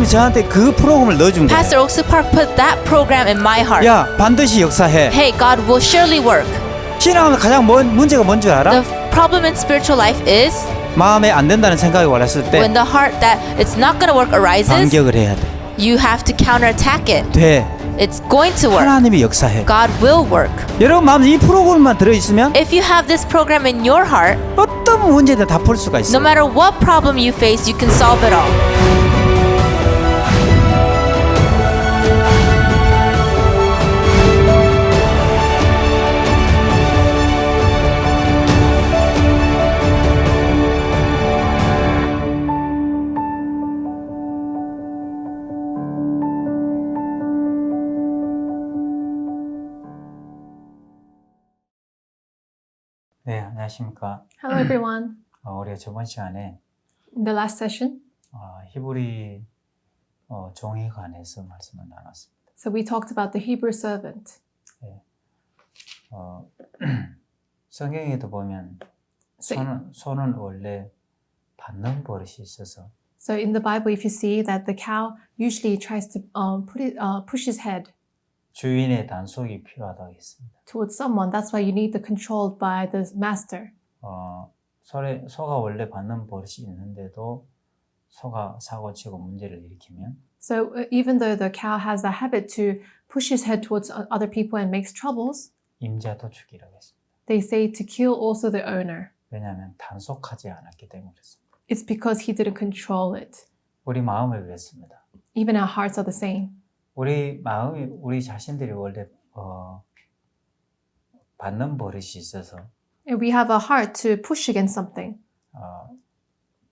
목사님이 저한테 그 프로그램을 넣어준 거예요. Pastor Oak Park put that program in my heart. 야, 반드시 역사해. Hey, God will surely work. 신앙하면 가장 문제가 뭔 줄 알아? The problem in spiritual life is 마음에 안 된다는 생각이 올랐을 때 when the heart that it's not going to work arises, 반격을 해야 돼. you have to counterattack it. 돼. It's going to work. 하나님이 역사해. God will work. 여러분 마음에 이 프로그램만 들어있으면 If you have this program in your heart, 어떤 문제든 다 풀 수가 있어. no matter what problem you face, you can solve it all. 네, 안녕하십니까. Hello everyone. 우리가 저번 시간에 In the last session, 히브리 종에 관해서 말씀을 나눴습니다. so we talked about the Hebrew servant. 성경에도 보면 소는 원래 받는 버릇이 있어서 So in the Bible, if you see that the cow usually tries to push his head 주인의 단속이 필요하다고 했습니다. towards someone, that's why you need the controlled by the master. 소가 원래 받는 버릇이 있는데도 소가 사고치고 문제를 일으키면 So even though the cow has the habit to push his head towards other people and makes troubles, 임자도 죽이라고 했습니다. they say to kill also the owner. 왜냐하면 단속하지 않았기 때문에 그렇습니다. It's because he didn't control it. 우리 마음을 그랬습니다. Even our hearts are the same. 우리 마음이 우리 자신들이 원래 받는 버릇이 있어서 And we have a heart to push against something.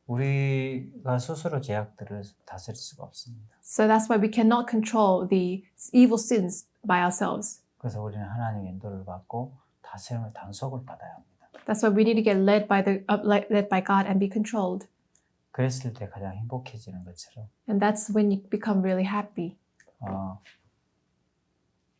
우리가 스스로 죄악들을 다스릴 수가 없습니다. So that's why we cannot control the evil sins by ourselves. 그래서 우리는 하나님의 인도를 받고 다스림을 단속을 받아야 합니다. That's why we need to get led by God and be controlled. 그랬을 때 가장 행복해지는 것처럼 And that's when you become really happy.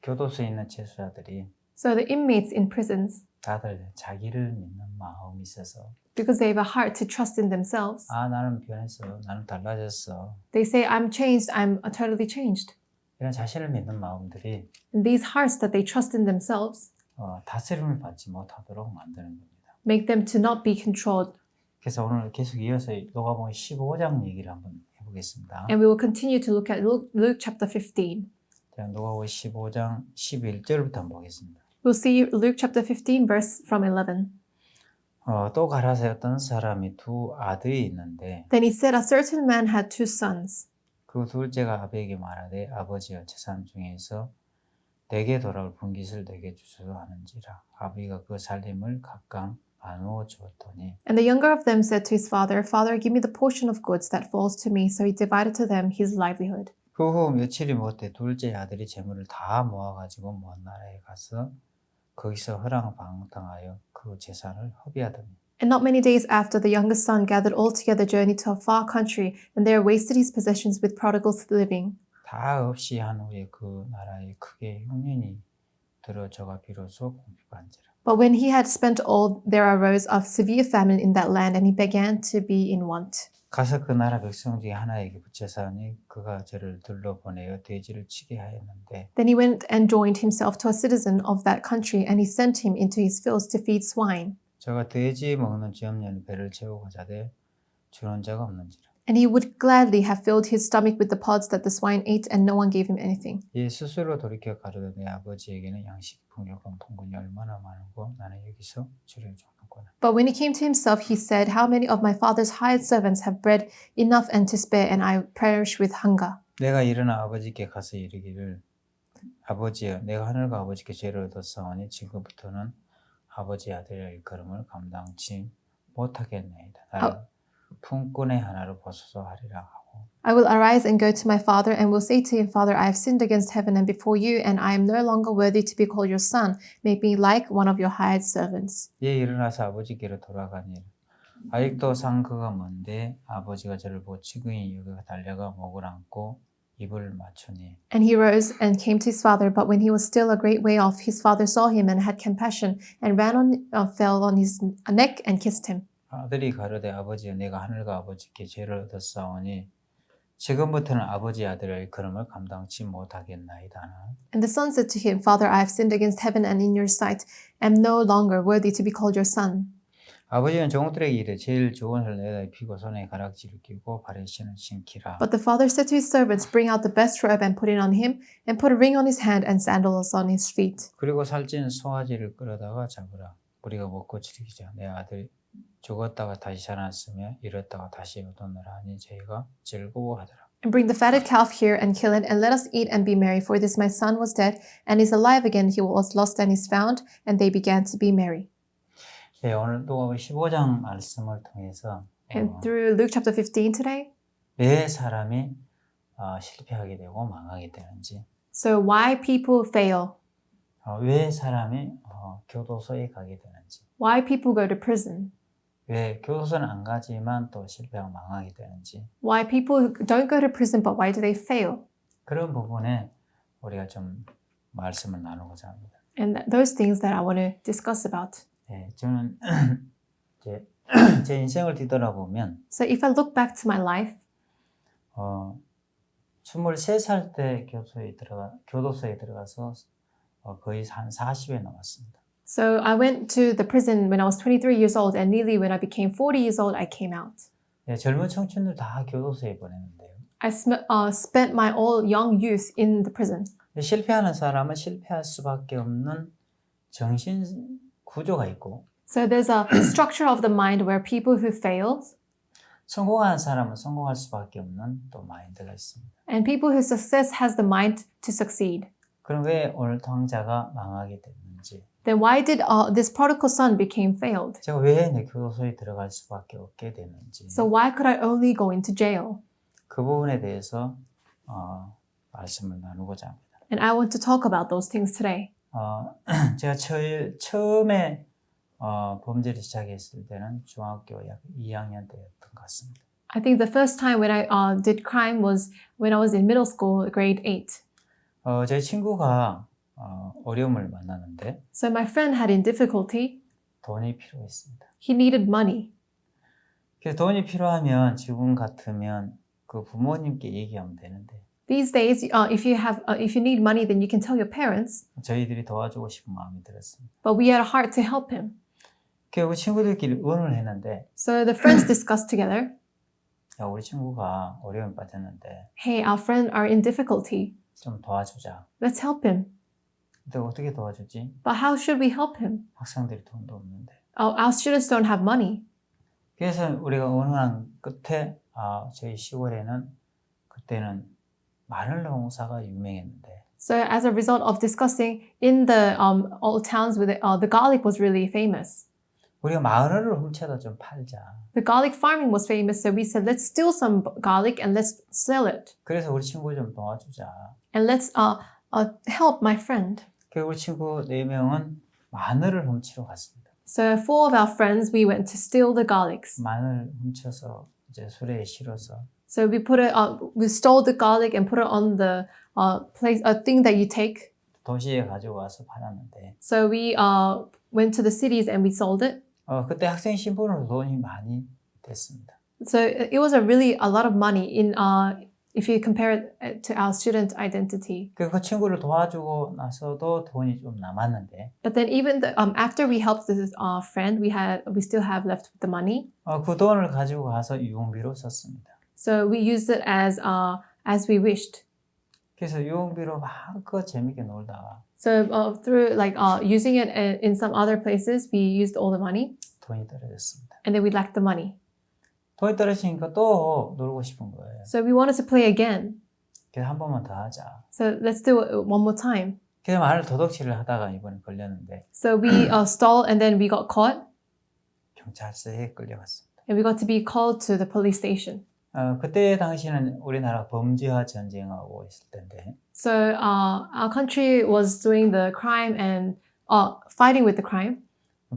교도소에 있는 재수자들이 So the inmates in prisons, 다들 자기를 믿는 마음이 있어서 because they have a heart to trust in themselves, 나는 변했어, 나는 달라졌어. they say, I'm changed, I'm totally changed. 이런 자신을 믿는 마음들이 And these hearts that they trust in themselves 다스림을 받지 못하도록 만드는 겁니다. make them to not be controlled. 그래서 오늘 계속 이어서 누가복음 15장 얘기를 한번 해보겠습니다. And we will continue to look at Luke chapter 15. 자, 누가복음 15장 11절부터 한번 보겠습니다. We'll see Luke chapter 15 verse from 11. 또 가라사에 어떤 사람이 두 아들이 있는데 Then he said, a certain man had two sons. 그 둘째가 아버지에게 말하되 아버지여 재산 중에서 내게 돌아올 분깃을 내게 주소서 하는지라. 아버지가 그 살림을 각각 나누어 주었더니 And the younger of them said to his father, Father, give me the portion of goods that falls to me. So he divided to them his livelihood. 그 후 며칠이 못해 둘째 아들이 재물을 다 모아가지고 먼 나라에 가서 거기서 허랑방탕하여 그 재산을 허비하더니 And not many days after, the youngest son gathered all together, journeyed to a far country, and there wasted his possessions with prodigal living. 다 없이 한 후에 그 나라에 크게 흉년이 들어 저가 비로소 공핍한지라. But when he had spent all, there arose a severe famine in that land, and he began to be in want. 가서 그 나라 백성 중에 하나에게 붙여사니 그가 저를 둘러보내어 돼지를 치게 하였는데 Then he went and joined himself to a citizen of that country, and he sent him into his fields to feed swine. 저가 돼지 먹는 쥐없는 배를 채우고 자되 주는 자가 없는지라. And he would gladly have filled his stomach with the pods that the swine ate, and no one gave him anything. 이 스스로 돌이켜 가로되 내 아버지에게는 양식 풍요가 풍분이 얼마나 많고 나는 여기서 주를 쫓는구나. But when he came to himself, he said, How many of my father's hired servants have bread enough and to spare, and I perish with hunger? 내가 일어나 아버지께 가서 이르기를 아버지여 내가 하늘과 아버지께 죄를 얻었사오니 지금부터는 아버지 아들의 일걸음을 감당치 못하겠나이다. 나를 품꾼의 하나로 보소서 하리라 하고 I will arise and go to my father, and will say to him, Father, I have sinned against heaven and before you, and I am no longer worthy to be called your son. Make me like one of your hired servants. 이에 일어나서 아버지께로 돌아가니라. 아직도 상거가 먼데 아버지가 저를 보고 치근히 여기가 달려가 목을 안고 입을 맞추니 And he rose and came to his father, but when he was still a great way off, his father saw him and had compassion, and fell on his neck and kissed him. 아들이 가로되 아버지여 내가 하늘과 아버지께 죄를 얻었사오니 지금부터는 아버지 아들의 걸음을 감당치 못하겠나이다. And the son said to him, Father, I have sinned against heaven and in your sight, am no longer worthy to be called your son. 아버지는 종들에게 이르되 제일 좋은 옷을 내다 입히고 손에 가락지를 끼고 발에 신을 신기라. But the father said to his servants, Bring out the best robe and put it on him, and put a ring on his hand and sandals on his feet. 그리고 살찐 송아지를 끌어다가 잡으라. 우리가 먹고 즐기자. 내 아들 죽었다가 다시 살았으며 잃었다가 다시 얻었느라 하니 저희가 즐거워하더라. And bring the fatted calf here and kill it, and let us eat and be merry. For this my son was dead and is alive again. He was lost and is found. And they began to be merry. 네, 오늘도 15장 말씀을 통해서 And through Luke chapter 15 today, 왜 사람이 실패하게 되고 망하게 되는지, so why people fail, 왜 사람이 교도소에 가게 되는지, why people go to prison, 왜 교도소는 안 가지만 또 실패하고 망하게 되는지, why people don't go to prison, but why do they fail? 그런 부분에 우리가 좀 말씀을 나누고자 합니다. And those things that I want to discuss about. 네, 저는 제 인생을 뒤돌아보면 So if I look back to my life, 23살 때 교도소에 들어가서 거의 한 40에 넘었습니다. so I went to the prison when I was 23 years old, and nearly when I became 40 years old, I came out. 네, 젊은 청춘들 다 교도소에 보내는데요. I spent my all young youth in the prison. 실패하는 사람은 실패할 수밖에 없는 정신 구조가 있고, So there's a structure of the mind where people who failed 성공하는 사람은 성공할 수밖에 없는 또 마인드가 있습니다. and people whose success has the mind to succeed. 그럼 왜 오늘 당자가 망하게 됐는지, Then why did this prodigal son became failed? 제가 왜 내 교도소에 들어갈 수밖에 없게 됐는지, So why could I only go into jail? 그 부분에 대해서 말씀을 나누고자 합니다. And I want to talk about those things today. 제가 처음에 범죄를 시작했을 때는 중학교 약 2학년 때였던 것 같습니다. I think the first time when I did crime was when I was in middle school, grade 8. 제 친구가 어려움을 만나는데 So my friend had in difficulty. 돈이 필요했습니다. He needed money. 그래서 돈이 필요하면 지금 같으면 그 부모님께 얘기하면 되는데 These days, if you need money, then you can tell your parents. 저희들이 도와주고 싶은 마음이 들었습니다. But we had a heart to help him. 결국 친구들끼리 의논을 했는데 So the friends discussed together. 야, 우리 친구가 어려움에 빠졌는데 Hey, our friend are in difficulty. 좀 도와주자. Let's help him. 근데 어떻게 도와주지? But how should we help him? 학생들이 돈도 없는데. Our students don't have money. 그래서 우리가 의논한 끝에 저희 시골에는 그때는 마늘 농사가 유명했는데 So as a result of discussing, in the old towns, with the garlic was really famous. 우리가 마늘을 훔쳐다 좀 팔자. The garlic farming was famous, so we said, let's steal some garlic and let's sell it. 그래서 우리 친구 좀 도와주자. And let's help my friend. 결국 우리 친구 4명은 마늘을 훔치러 갔습니다. So 4 of our friends, we went to steal the garlics. 마늘 훔쳐서 이제 수레에 실어서 So we stole the garlic and put it on the thing that you take. 도시에 가지고 와서 팔았는데 So we went to the cities and we sold it. 그때 학생 신분으로 돈이 많이 됐습니다. So it was a lot of money in if you compare it to our student identity. 그 친구를 도와주고 나서도 돈이 좀 남았는데 But then even after we helped this friend, we still have left the money. 그 돈을 가지고 가서 유흥비로 썼습니다. So we used it as we wished. 그래서 유흥비로 마음껏 재밌게 놀다가 So through using it in some other places, we used all the money, 돈이 떨어졌습니다. and then we lacked the money. 돈이 떨어지니까 또 놀고 싶은 거예요. So we wanted to play again. 그래서 한 번만 더 하자. So let's do it one more time. 그래서 마늘 도둑질을 하다가 이번에 걸렸는데 So we stole, and then we got caught, 경찰서에 끌려갔습니다. and we got to be called to the police station. 그때 당시는 우리나라 범죄와 전쟁하고 있을 때인데 So our country was doing the crime and fighting with the crime,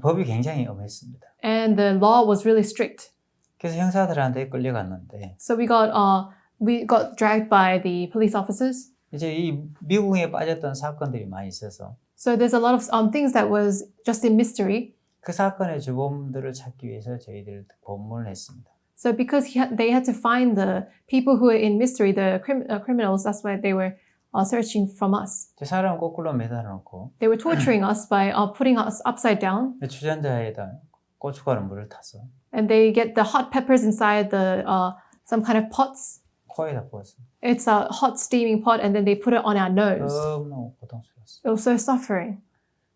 법이 굉장히 엄했습니다. and the law was really strict. 그래서 형사들한테 끌려갔는데 So we got dragged by the police officers. 이제 이 미궁에 빠졌던 사건들이 많이 있어서 So there's a lot of things that was just in mystery. 그 사건의 주범들을 찾기 위해서 저희들 고문을 했습니다. So because they had to find the people who were in mystery, the criminals, that's why they were searching from us. 사람 거꾸로 매달아놓고 They were torturing us by putting us upside down. 주전자에다 고춧가루 물을 타서 And they get the hot peppers inside the some kind of pots. 코에다 부었어요. It's a hot steaming pot, and then they put it on our nose. 너무 고통스러웠어요. It was so suffering.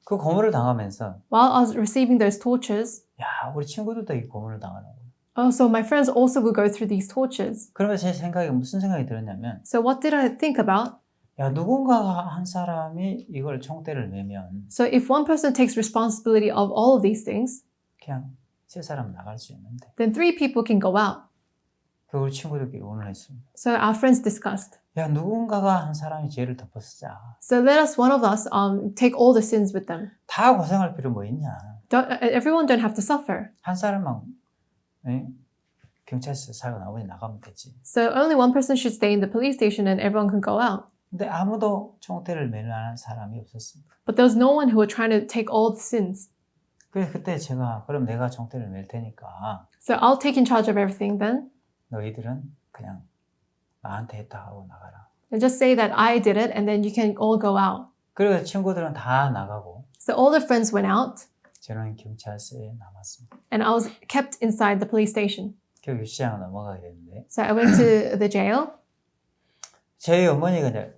그 고문을 당하면서 While I was receiving those tortures, 야 우리 친구들도 이 고문을 당하는 거예요. so my friends also would go through these tortures. 그러면서 제 생각에 무슨 생각이 들었냐면 So what did I think about? 야 누군가 한 사람이 이걸 총대를 매면 So if one person takes responsibility of all of these things, 그냥 세 사람 나갈 수 있는데 then 3 people can go out. 그 우리 친구들끼리 의논했습니다. So our friends discussed. 야 누군가가 한 사람이 죄를 덮어쓰자. So let us, one of us, take all the sins with them. 다 고생할 필요 뭐 있냐. Everyone don't have to suffer. 한 사람만 경찰서 사고 나머지 나가면 되지. So only one person should stay in the police station and everyone can go out. 근데 아무도 총대를 매는 사람이 없었습니다. But there was no one who were trying to take all the sins. 그래서 그때 제가 그럼 내가 총대를 맬 테니까 So I'll take in charge of everything then. 너희들은 그냥 나한테 했다 하고 나가라. And just say that I did it and then you can all go out. 그리고 친구들은 다 나가고 So all the friends went out 저는 경찰서에 남았습니다. and I was kept inside the police station. 결국 유치장을 넘어가게 됐는데 So I went to the jail. 제 어머니가 이제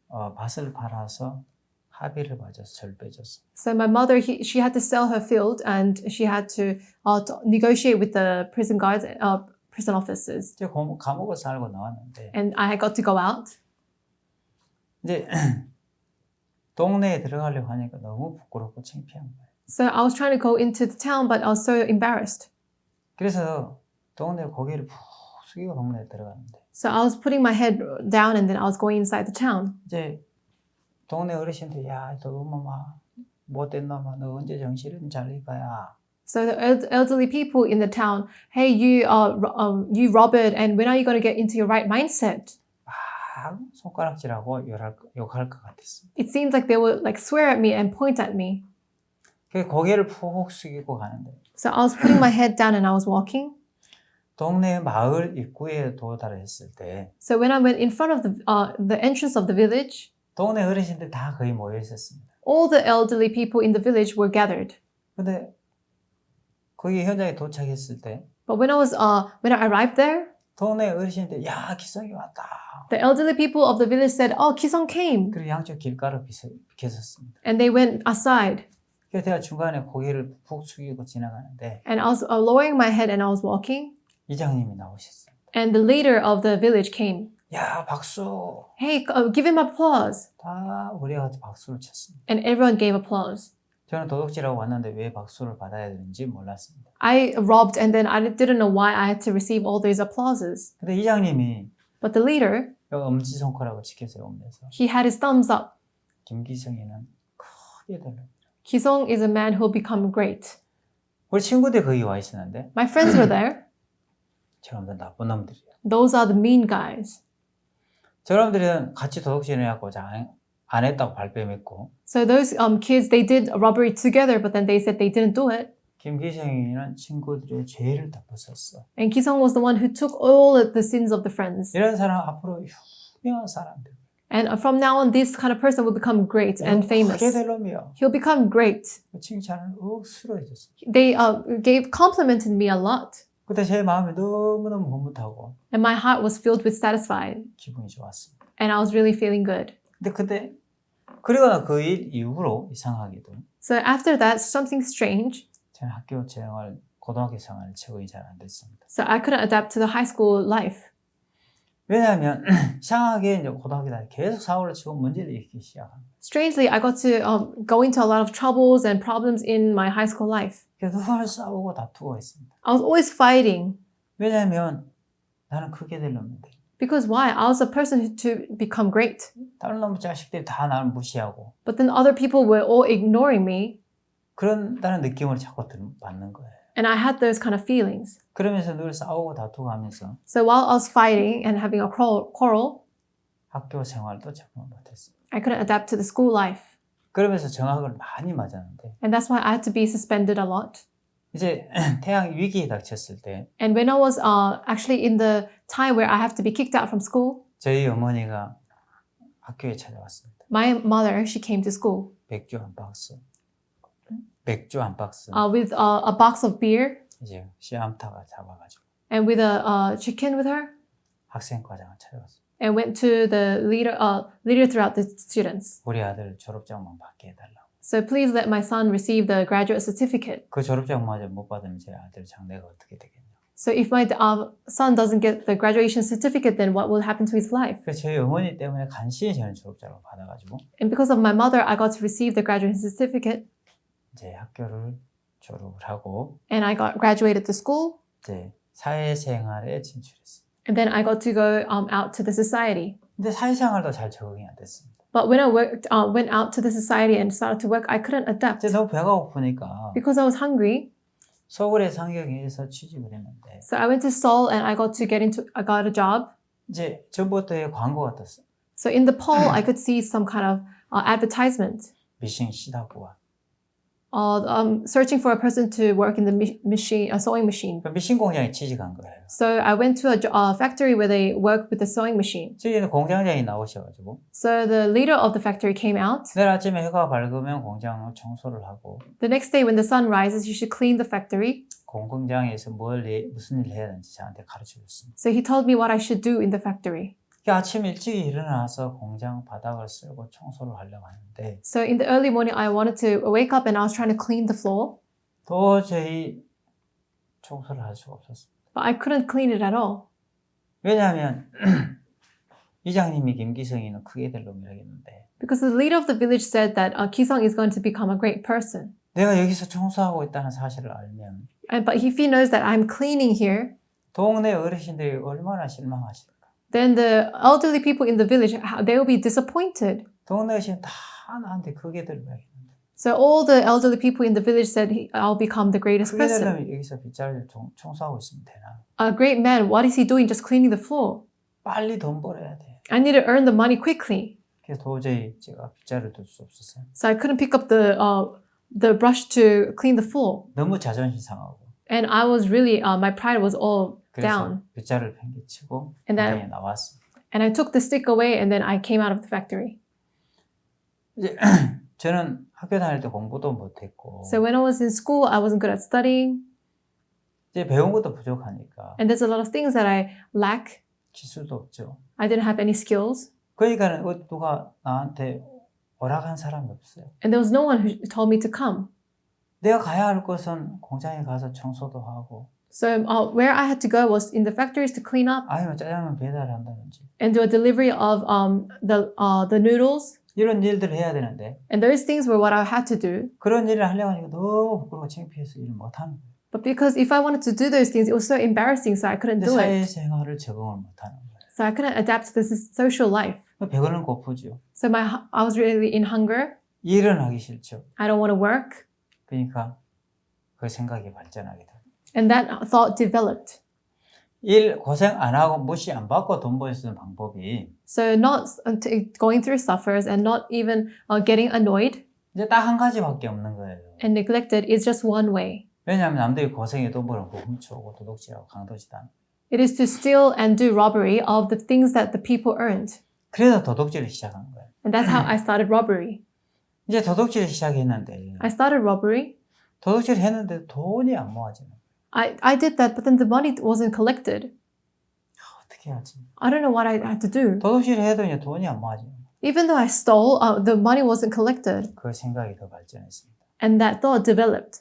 밭을 팔아서 합의를 맞아서 저를 빼줬어요. So my mother, she had to sell her field and she had to negotiate with the prison guards, prison officers. 이제 감옥을 살고 나왔는데 And I got to go out. 이제 동네에 들어가려고 하니까 너무 부끄럽고 창피한 거예요. So I was trying to go into the town, but I was so embarrassed. 그래서 동네 고개를 푹 숙이고 동네에 들어가는데 So I was putting my head down and then I was going inside the town. 이제 동네 어르신들 야, 너 엄마 못된 놈아, 너 언제 정신을 차릴 거야? So the elderly people in the town, hey, you Robert, and when are you going to get into your right mindset? 막 손가락질하고 욕할 것 같았어요. It seemed like they would like swear at me and point at me. 그 고개를 푹 숙이고 가는데 So I was putting my head down and I was walking. 동네 마을 입구에 도달했을 때 So when I went in front of the entrance of the village, 동네 어르신들 다 거의 모여 있었습니다. all the elderly people in the village were gathered. 근데 거기 현장에 도착했을 때 But when I arrived there, 동네 어르신들 야 기성이 왔다. the elderly people of the village said, "Oh, Kisong came," 그리고 양쪽 길가로 비켰습니다. and they went aside. 그래서 제가 중간에 고개를 푹 숙이고 지나가는데 And I was lowering my head and I was walking, 이장님이 나오셨어요. and the leader of the village came. 야 박수. Hey, give him applause. 다 우리가 박수를 쳤습니다. And everyone gave applause. 저는 도둑질하고 왔는데 왜 박수를 받아야 되는지 몰랐습니다. I robbed and then I didn't know why I had to receive all these applauses. 근데 이장님이 But the leader, 엄지손가락을 지켜세우면서 he had his thumbs up. 김기성이는 크게 달라. Kisong is a man who will become great. 우리 친구들이 거기 와 있었는데 My friends were there. 저놈들 나쁜 놈들이에요. Those are the mean guys. 저놈들은 같이 도둑질 해갖고 안 했다고 발뺌했고 So those kids, they did a robbery together, but then they said they didn't do it. 김기성이는 친구들의 죄를 덮었었어. And Kisong was the one who took all of the sins of the friends. 이런 사람 앞으로 유명한 사람들. And from now on, this kind of person will become great and famous. 크게 될 놈이요. He'll become great. 칭찬을 억수로 해줬어. They complimented me a lot. 그때 제 마음이 너무너무 흐뭇하고 And my heart was filled with satisfied. 기분이 좋았습니다. And I was really feeling good. 근데 그리고 그 일 이후로 이상하게도 So after that, something strange. 저는 학교 생활, 고등학교 생활 적응이 잘 안 됐습니다. So I couldn't adapt to the high school life. 왜냐하면 이상하게 이제 고등학교 다닐 계속 사고를 치고 문제를 일으키기 시작합니다. Strangely, I got to go into a lot of troubles and problems in my high school life. 그래서 늘 싸우고 다투고 있습니다. I was always fighting. 왜냐하면 나는 크게 될 놈인데 Because why? I was a person to become great. 다른 놈의 자식들이 다 나를 무시하고 But then other people were all ignoring me. 그런다는 느낌을 자꾸 받는 거예요. And I had those kind of feelings. 그러면서 늘 싸우고 다투고 하면서 So while I was fighting and having a quarrel, 학교 생활도 적응을 못했습니다. I couldn't adapt to the school life. 그러면서 정학을 많이 맞았는데 And that's why I had to be suspended a lot. 이제 태양 위기에 닥쳤을 때 And when I was actually in the time where I have to be kicked out from school, 저희 어머니가 학교에 찾아왔습니다. my mother, she came to school 맥주 한 박스. 맥주 한 박스. with a box of beer 이제 씨암탉을 잡아가지고 and with a chicken with her, 학생과장을 찾아왔어요. and went to the leader throughout the students. 우리 아들 졸업장만 받게 해달라고. So please let my son receive the graduate certificate. 그 졸업장마저 못 받으면 제 아들 장래가 어떻게 되겠냐. So if my son doesn't get the graduation certificate, then what will happen to his life? 그래서 저희 어머니 때문에 간신히 저는 졸업장을 받아가지고 And because of my mother, I got to receive the graduation certificate, 이제 학교를 졸업을 하고 and I got graduated to school, 이제 사회생활에 진출했어요. and then I got to go out to the society. 근데 사회생활도 잘 적응이 안 됐습니다. But when I went out to the society and started to work, I couldn't adapt 이제 너무 배가 고프니까 because I was hungry. 서울의 상경에서 취직을 했는데 So I went to Seoul and I got a job. 이제 전부터의 광고가 떴어요. So in the poll, I could see some kind of advertisement. 미싱 시다구와. Searching for a person to work in the sewing machine. 그 미싱 공장에 취직한 거예요. So I went to a factory where they work with the sewing machine. 저기는 공장장이 나오셔가지고 So the leader of the factory came out. 내일 아침에 해가 밝으면 공장을 청소를 하고 The next day when the sun rises, you should clean the factory. 공장에서 무슨 일을 해야 되는지 저한테 가르쳐줬습니다. So he told me what I should do in the factory. 아침 일찍 일어나서 공장 바닥을 쓸고 청소를 하려고 하는데 So in the early morning, I wanted to wake up and I was trying to clean the floor, 도저히 청소를 할 수가 없었습니다. but I couldn't clean it at all. 왜냐하면 이장님이 김기성이는 크게 될 놈이라고 했는데 Because the leader of the village said that Kisong is going to become a great person. 내가 여기서 청소하고 있다는 사실을 알면 But if he knows that I'm cleaning here, 동네 어르신들이 얼마나 실망하실까. then the elderly people in the village, they will be disappointed. 동네 어르신 다 나한테 크게 되려고 했는데 So all the elderly people in the village said, I'll become the greatest 크게 person. 되려면 여기서 빗자루를 청소하고 있으면 되나. A great man, what is he doing just cleaning the floor? 빨리 돈 벌어야 돼. I need to earn the money quickly. 그래서 도저히 제가 빗자루를 둘 수 없었어요. So I couldn't pick up the brush to clean the floor. 너무 자존심 상하고 And I was really, my pride was all 그래서 down. 빗자루를 팽개치고 And then- 공장에 나왔습니다. And I took the stick away and then I came out of the factory. 이제 저는 학교 다닐 때 공부도 못했고 So when I was in school, I wasn't good at studying. 이제 배운 것도 부족하니까 And there's a lot of things that I lack. 기술도 없죠. I didn't have any skills. 그러니까 누가 나한테 허락한 사람이 없어요. And there was no one who told me to come. 내가 가야 할 곳은 공장에 가서 청소도 하고 So where I had to go was in the factories to clean up 아니면 짜장면 배달한다든지 and do a delivery of the noodles. 이런 일들을 해야 되는데 And those things were what I had to do. 그런 일을 하려고 하니까 너무 부끄러워 창피해서 일을 못하는 거예요. But because if I wanted to do those things, it was so embarrassing, so I couldn't 근데 do it. 사회생활을 적응을 못하는 거예요. So I couldn't adapt to this social life. 배고는 고프죠. So I was really in hunger. 일은 하기 싫죠. I don't want to work. 그러니까 그 생각이 발전하게 돼요. And that thought developed. 일 고생 안 하고 무시 안 받고 돈 벌 수 있는 방법이 So not going through suffers and not even getting annoyed 이제 딱 한 가지밖에 없는 거예요. and neglected is just one way. 왜냐하면 남들이 고생해 돈 벌고 훔쳐오고 도둑질하고 강도질하는. It is to steal and do robbery of the things that the people earned. 그래서 도둑질을 시작한 거예요. And that's how I started robbery. 이제 도둑질을 시작했는데 I started robbery. 도둑질을 했는데 돈이 안 모아지는 거예요. I did that, but then the money wasn't collected. 어떻게 하지? I don't know what I had to do. 도둑질을 해도 이제 돈이 안 모아지는 거예요. Even though I stole, the money wasn't collected. 그 생각이 더 발전했습니다. And that thought developed.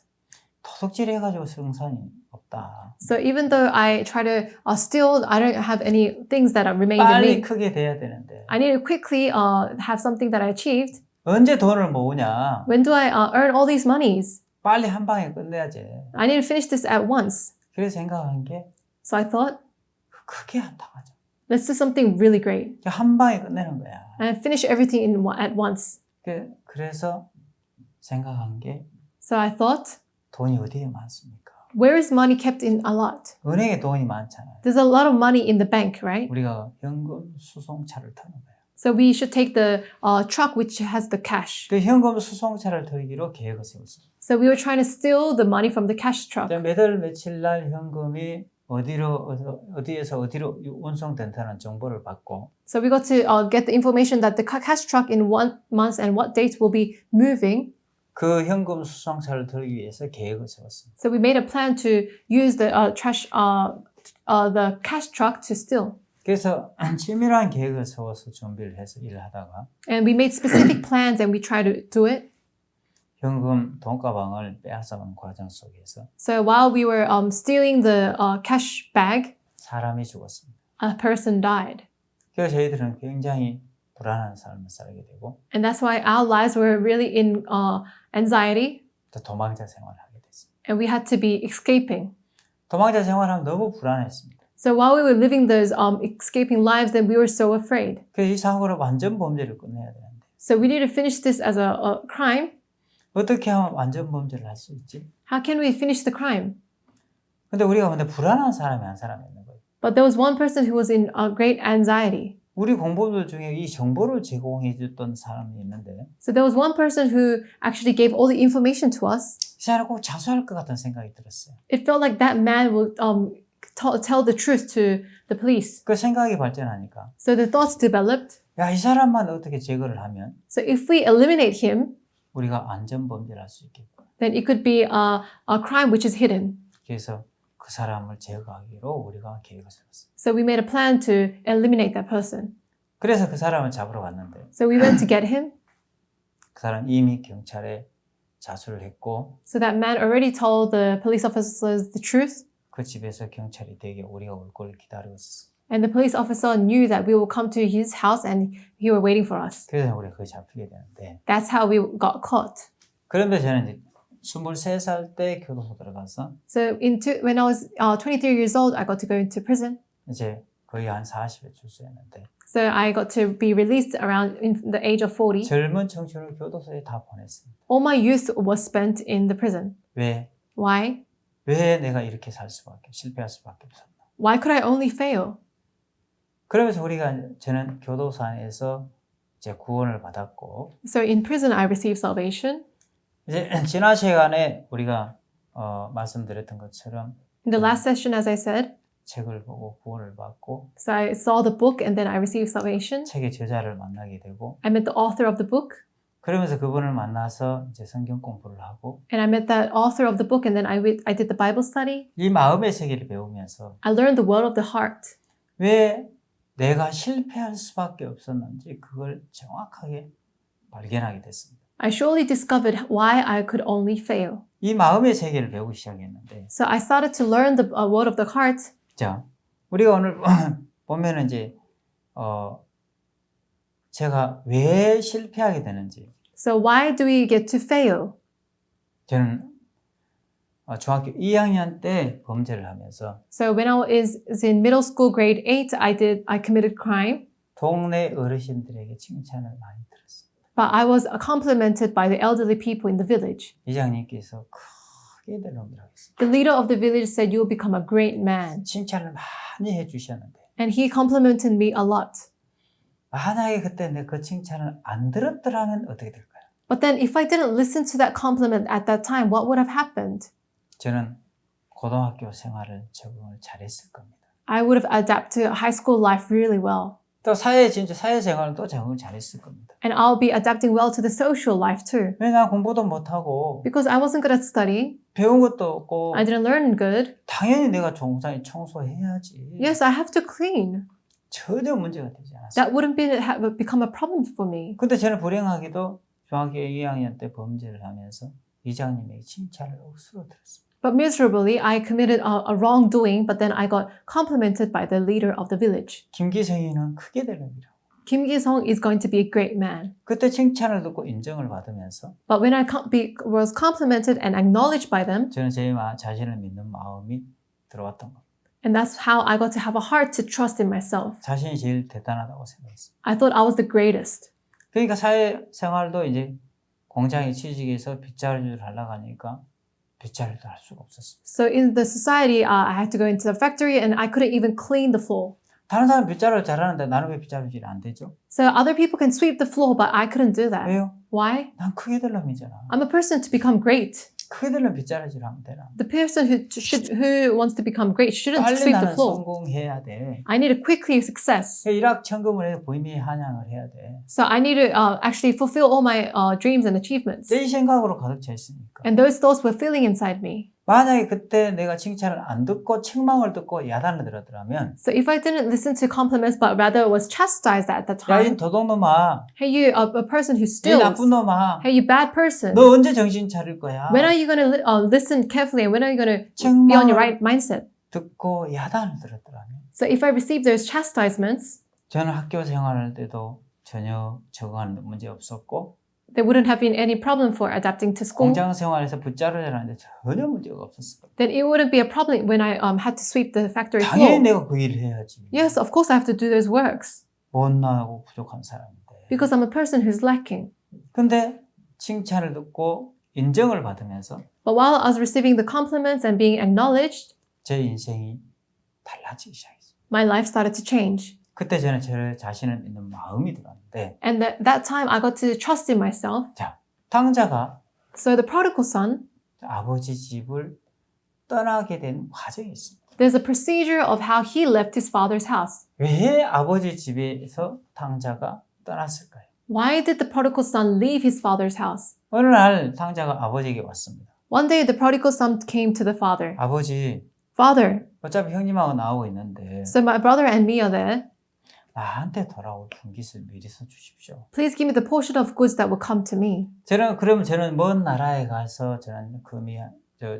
도둑질 해가지고 성산이 없다. So even though I try to steal, I don't have any things that are remained in 빨리 me. 크게 돼야 되는데 I need to quickly have something that I achieved. 언제 돈을 모으냐? When do I earn all these monies? 빨리 한 방에 끝내야지. I need to finish this at once. 그래서 생각한 게 So I thought, 크게 한다 하자. let's do something really great 한 방에 끝내는 거야. and finish everything at once. 그래서 생각한 게 So I thought, 돈이 어디에 많습니까? where is money kept in a lot? 은행에 돈이 많잖아요. There's a lot of money in the bank, right? 우리가 현금 수송차를 타는 거예요. So we should take the truck which has the cash. 그 현금 수송차를 털기로 계획을 세웠어요. So we were trying to steal the money from the cash truck. 매달 며칠 날 현금이 어디에서 어디로 운송된다는 정보를 받고 So we got to get the information that the cash truck in 1 month and what date will be moving. 그 현금 수송차를 들기 위해서 계획을 세웠습니다. So we made a plan to use the the cash truck to steal. 그래서 치밀한 계획을 세워서 준비를 해서 일을 하다가 And we made specific plans and we tried to do it. 현금 돈가방을 빼앗아간 과정 속에서 So while we were stealing the cash bag, 사람이 죽었습니다. a person died. 그래서 저희들은 굉장히 불안한 삶을 살게 되고 And that's why our lives were really in anxiety 또 도망자 생활을 하게 됐습니다. and we had to be escaping. 도망자 생활하면 너무 불안했습니다. So while we were living those escaping lives, then we were so afraid. 그래서 이 사고를 완전 범죄를 끝내야 되는데 So we need to finish this as a crime. 어떻게 하면 완전 범죄를 할 수 있지? How can we finish the crime? 근데 우리가 근데 불안한 사람이 한 사람이 있는 거예요. But there was one person who was in great anxiety. 우리 공범들 중에 이 정보를 제공해 줬던 사람이 있는데 So there was one person who actually gave all the information to us. 이 사람이 꼭 자수할 것 같은 생각이 들었어요. It felt like that man would tell the truth to the police. 그 생각이 발전하니까 So the thoughts developed. 야, 이 사람만 어떻게 제거를 하면 So if we eliminate him, 우리가 안전 범죄를 할 수 있겠고 then it could be a crime which is hidden. 그래서 그 사람을 제거하기로 우리가 계획을 세웠어요. So we made a plan to eliminate that person. 그래서 그 사람을 잡으러 갔는데 So we went to get him. 그 사람 이미 경찰에 자수를 했고 So that man already told the police officers the truth. 그 집에서 경찰이 되게 우리가 올 걸 기다리고 있었어요. And the police officer knew that we will come to his house and he were waiting for us. 그래서 우리가 거기 잡히게 되는데 That's how we got caught. 그런데 저는 이제 23살 때 교도소 들어가서 So when I was 23 years old, I got to go into prison. 이제 거의 한 40에 출소했는데 So I got to be released around in the age of 40. 젊은 청춘을 교도소에 다 보냈습니다. All my youth was spent in the prison. 왜? Why? 왜 내가 이렇게 살 수밖에 실패할 수밖에 없었나? Why could I only fail? 그러면서 저는 교도소 안에서 이제 구원을 받았고 So in prison, I received salvation. 이제 지난 시간에 우리가 말씀드렸던 것처럼 In the last session, as I said, 책을 보고 구원을 받고 so I saw the book and then I received salvation. 책의 저자를 만나게 되고 I met the author of the book 그러면서 그분을 만나서 이제 성경 공부를 하고 and I met the author of the book and then I did the Bible study. 이 마음의 세계를 배우면서 I learned the world of the heart. 왜 내가 실패할 수밖에 없었는지 그걸 정확하게 발견하게 됐습니다. I surely discovered why I could only fail. 이 마음의 세계를 배우기 시작했는데 So I started to learn the world of the heart. 자, 우리가 오늘 보면은 이제 제가 왜 실패하게 되는지 So why do we get to fail? 저는 중학교 2학년 때 범죄를 하면서 So when I was in middle school, grade 8, I committed crime, 동네 어르신들에게 칭찬을 많이 들었어요. but I was complimented by the elderly people in the village. 이장님께서 크게 델롱을 하겠습니다. The leader of the village said, "You will become a great man," 칭찬을 많이 해주셨는데 and he complimented me a lot. 만약에 그때 내 그 칭찬을 안 들었더라면 어떻게 될까요? But then if I didn't listen to that compliment at that time, what would have happened? 저는 고등학교 생활을 적응을 잘했을 겁니다. I would have adapted to high school life really well. 또 사회생활은 또 적응을 잘했을 겁니다. And I'll be adapting well to the social life too. 왜 난 공부도 못하고 Because I wasn't good at studying, 배운 것도 없고 I didn't learn good. 당연히 내가 종상에 청소해야지. Yes, I have to clean. 전혀 문제가 되지 않았어요. That wouldn't become a problem for me. 근데 저는 불행하게도 중학교 2학년 때 범죄를 하면서 이장님에게 칭찬을 억수로 들었습니다. But miserably, I committed a wrongdoing, but then I got complimented by the leader of the village. 김기성이는 크게 될랍니다. Kim Gi-sung is going to be a great man. 그때 칭찬을 듣고 인정을 받으면서 But when I was complimented and acknowledged by them, 저는 제 자신을 믿는 마음이 들어왔던 겁니다. and that's how I got to have a heart to trust in myself. 자신이 제일 대단하다고 생각했어요. I thought I was the greatest. 그러니까 사회생활도 이제 공장에 취직해서 빗자루를 하려고 하니까 빗자루도 할 수가 없었어요. So in the society, I had to go into the factory and I couldn't even clean the floor. 다른 사람 빗자루를 잘하는데 나는 왜 빗자루질이 안 되죠? So other people can sweep the floor, but I couldn't do that. 왜요? Why? 난 크게 될 놈이잖아. I'm a person to become great. 그들은 빗자루질 하면 되나? The person who wants to become great shouldn't 빨리 sweep the 나는 floor. 성공해야 돼. I need to quickly success. 일확천금을 해서 부임의 한양을 해야 돼. So I need to actually fulfill all my dreams and achievements. 이 생각으로 가득 차 있으니까. And those thoughts were filling inside me. 만약에 그때 내가 칭찬을 안 듣고 책망을 듣고 야단을 들었더라면 So if I didn't listen to compliments but rather was chastised at the 야, 이 time, 도둑놈아, hey you, a person who 이 steals, 나쁜 놈아, hey you bad person, 너 언제 정신 차릴 거야? when are you going to listen carefully and when are you going to be on your 책망을 right mindset? 듣고 야단을 들었더라면 So if I receive those chastisements, 저는 학교 생활할 때도 전혀 적응하는 데 문제 없었고 there wouldn't have been any problem for adapting to school. 공장 생활에서 빗자루질 하는데 전혀 문제가 없었을 거예요. Then it wouldn't be a problem when I had to sweep the factory 당연히 floor. 내가 그 일을 해야지. Yes, of course I have to do those works 못나고 부족한 사람인데. because I'm a person who's lacking. 근데 칭찬을 듣고 인정을 받으면서 But while I was receiving the compliments and being acknowledged, 제 인생이 달라지기 시작했어요. my life started to change. 그때 저는 제 자신을 믿는 마음이 들었는데 And that time I got to trust in myself. 자, 탕자가 So the prodigal son, 아버지 집을 떠나게 된 과정이 있습니다. there's a procedure of how he left his father's house. 왜 아버지 집에서 탕자가 떠났을까요? Why did the prodigal son leave his father's house? 어느 날 탕자가 아버지에게 왔습니다. One day the prodigal son came to the father. 아버지, Father, 어차피 형님하고 나오고 있는데 so my brother and me are there. 나한테 돌아올 분깃을 미리 써주십시오. Please give me the portion of goods that will come to me. 그러면 저는 먼 나라에 가서 저는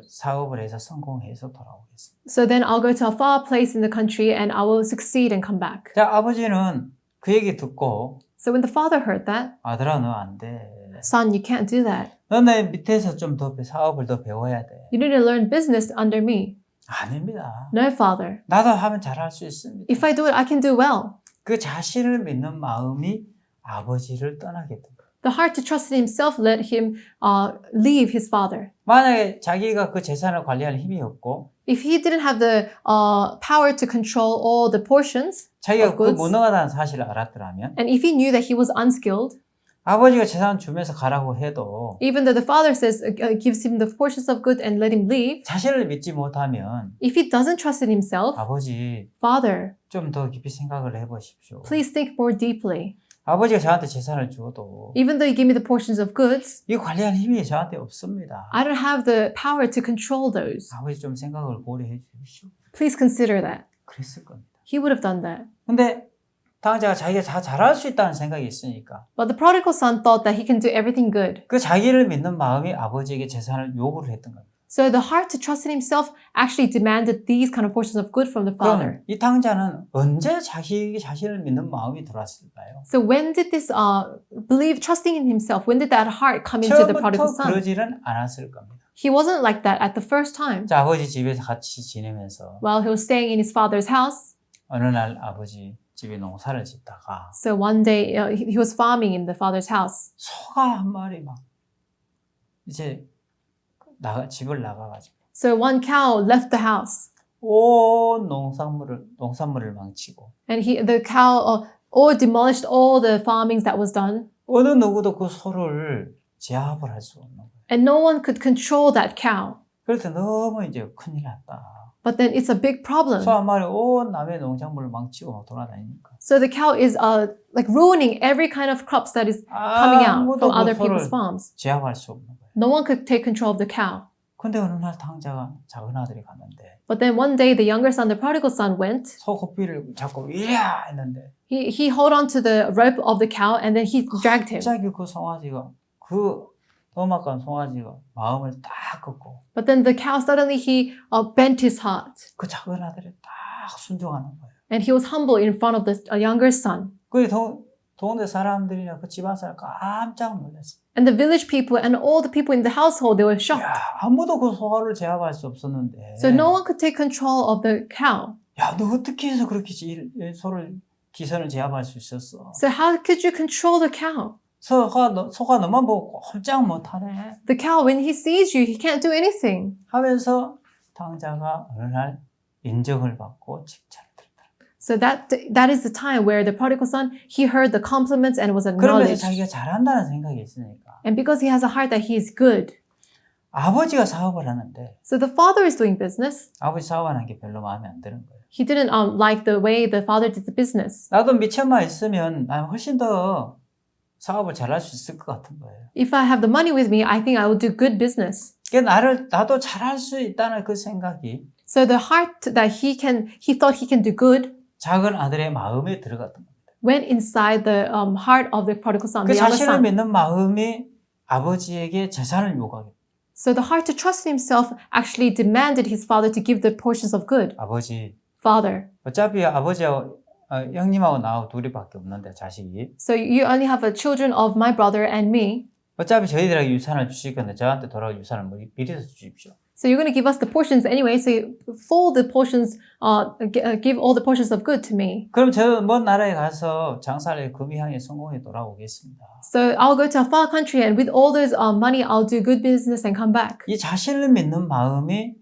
사업을 해서 성공해서 돌아오겠습니다. So then I'll go to a far place in the country and I will succeed and come back. 자, 아버지는 그 얘기 듣고 So when the father heard that, 아들아 너 안 돼. son, you can't do that. 너네 밑에서 좀 더 사업을 더 배워야 돼. You need to learn business under me. 아닙니다. No, father. 나도 하면 잘할 수 있습니다. If I do it, I can do well. 그 자신을 믿는 마음이 아버지를 떠나게 됩니다. The heart to trust in himself let him leave his father. 만약에 자기가 그 재산을 관리할 힘이 없고 If he didn't have the power to control all the portions, 자기가 of 그 goods. 무능하다는 사실을 알았더라면 and if he knew that he was unskilled, 아버지가 재산 주면서 가라고 해도 even though the father says gives him the portions of good and let him leave, 자신을 믿지 못하면 if he doesn't trust in himself, 아버지 father, 좀 더 깊이 생각을 해보십시오. please think more deeply. 아버지가 저한테 재산을 주어도 Even though you give me the portions of goods, 이 관리할 힘이 저한테 없습니다. I don't have the power to control those. 아버지 좀 생각을 고려해 주십시오. Please consider that. 그랬을 겁니다. He would have done that. 근데 당자가 자기가 다 잘할 수 있다는 생각이 있으니까 But the prodigal son thought that he can do everything good. 그 자기를 믿는 마음이 아버지에게 재산을 요구를 했던 겁니다. So the heart to trust in himself actually demanded these kind of portions of good from the father. 그럼 이 당자는 언제 자신을 믿는 마음이 들어왔을까요? So when did this trusting in himself, when did that heart come into the prodigal 처음부터 son? 그러지는 않았을 겁니다. He wasn't like that at the first time. 자, 아버지 집에서 같이 지내면서 While he was staying in his father's house, 어느 날 아버지 집에 농사를 짓다가 so one day he was farming in the father's house. 소가 한 마리 막 이제 집을 나가가지고 So one cow left the house, 온 농산물을 망치고 and the cow all demolished all the farmings that was done, 어느 누구도 그 소를 제압을 할 수 없는 거예요. and no one could control that cow. 그래서 너무 이제 큰일 났다. But then it's a big problem. 소 한 마리 온 남의 농작물을 망치고 막 돌아다니니까 So the cow is like ruining every kind of crops that is coming out 아무도 from other 그 소를 people's farms. 제압할 수 없는 거예요. No one could take control of the cow. 근데 어느 날 당자가 작은 아들이 갔는데 But then one day the younger son, the prodigal son, went. 소 코피를 잡고 이야 했는데 He held on to the rope of the cow and then he dragged him. 갑자기 그 송아지가 그 엄악한 송아지가 마음을 딱 꺾고 But then the cow suddenly he bent his heart 그 작은 아들이 딱 순종하는 거예요. and he was humble in front of the younger son. 그 동네 사람들이나 그 집안 사람 깜짝 놀랐어요. And the village people and all the people in the household, they were shocked. 야, 아무도 그 소를 제압할 수 없었는데. So no one could take control of the cow. 야, 너 어떻게 해서 그렇게 기선을 제압할 수 있었어? So how could you control the cow? 소가 너만 보고 꼼짝 못하네. The cow, when he sees you, he can't do anything. 하면서 당자가 어느 날 인정을 받고 칭찬을 들었다. So that is the time where the prodigal son, he heard the compliments and was 그러면서 acknowledged. 자기가 잘한다는 생각이 있으니까 And because he has a heart that he is good, 아버지가 사업을 하는데 So the father is doing business. 아버지 사업하는 게 별로 마음에 안 드는 거예요. He didn't like the way the father did the business. 나도 미천만 있으면 난 훨씬 더 사업을 잘할 수 있을 것 같은 거예요. If I have the money with me, I think I will do good business. 나도 잘할 수 있다는 그 생각이 So the heart that he thought he can do good 작은 아들의 마음에 들어갔던 겁니다. went inside the heart of the prodigal son, 그 the younger 자신을 son. 믿는 마음이 아버지에게 재산을 요구하게. So the heart to trust in himself actually demanded his father to give the portions of good. 아버지, Father, 어차피 아버지하고 형님하고 나하고 둘이밖에 없는데 자식이. so you only have the children of my brother and me. 어차피 저희들에게 유산을 주실 건데 저한테 돌아올 유산을 미리서 주십시오. So you're going to give us the portions anyway. So you fold the portions, give all the portions of good to me. 그럼 저 먼 나라에 가서 장사를 금이향에 성공해 돌아오겠습니다. So I'll go to a far country and with all those money, I'll do good business and come back. 이 자신을 믿는 마음이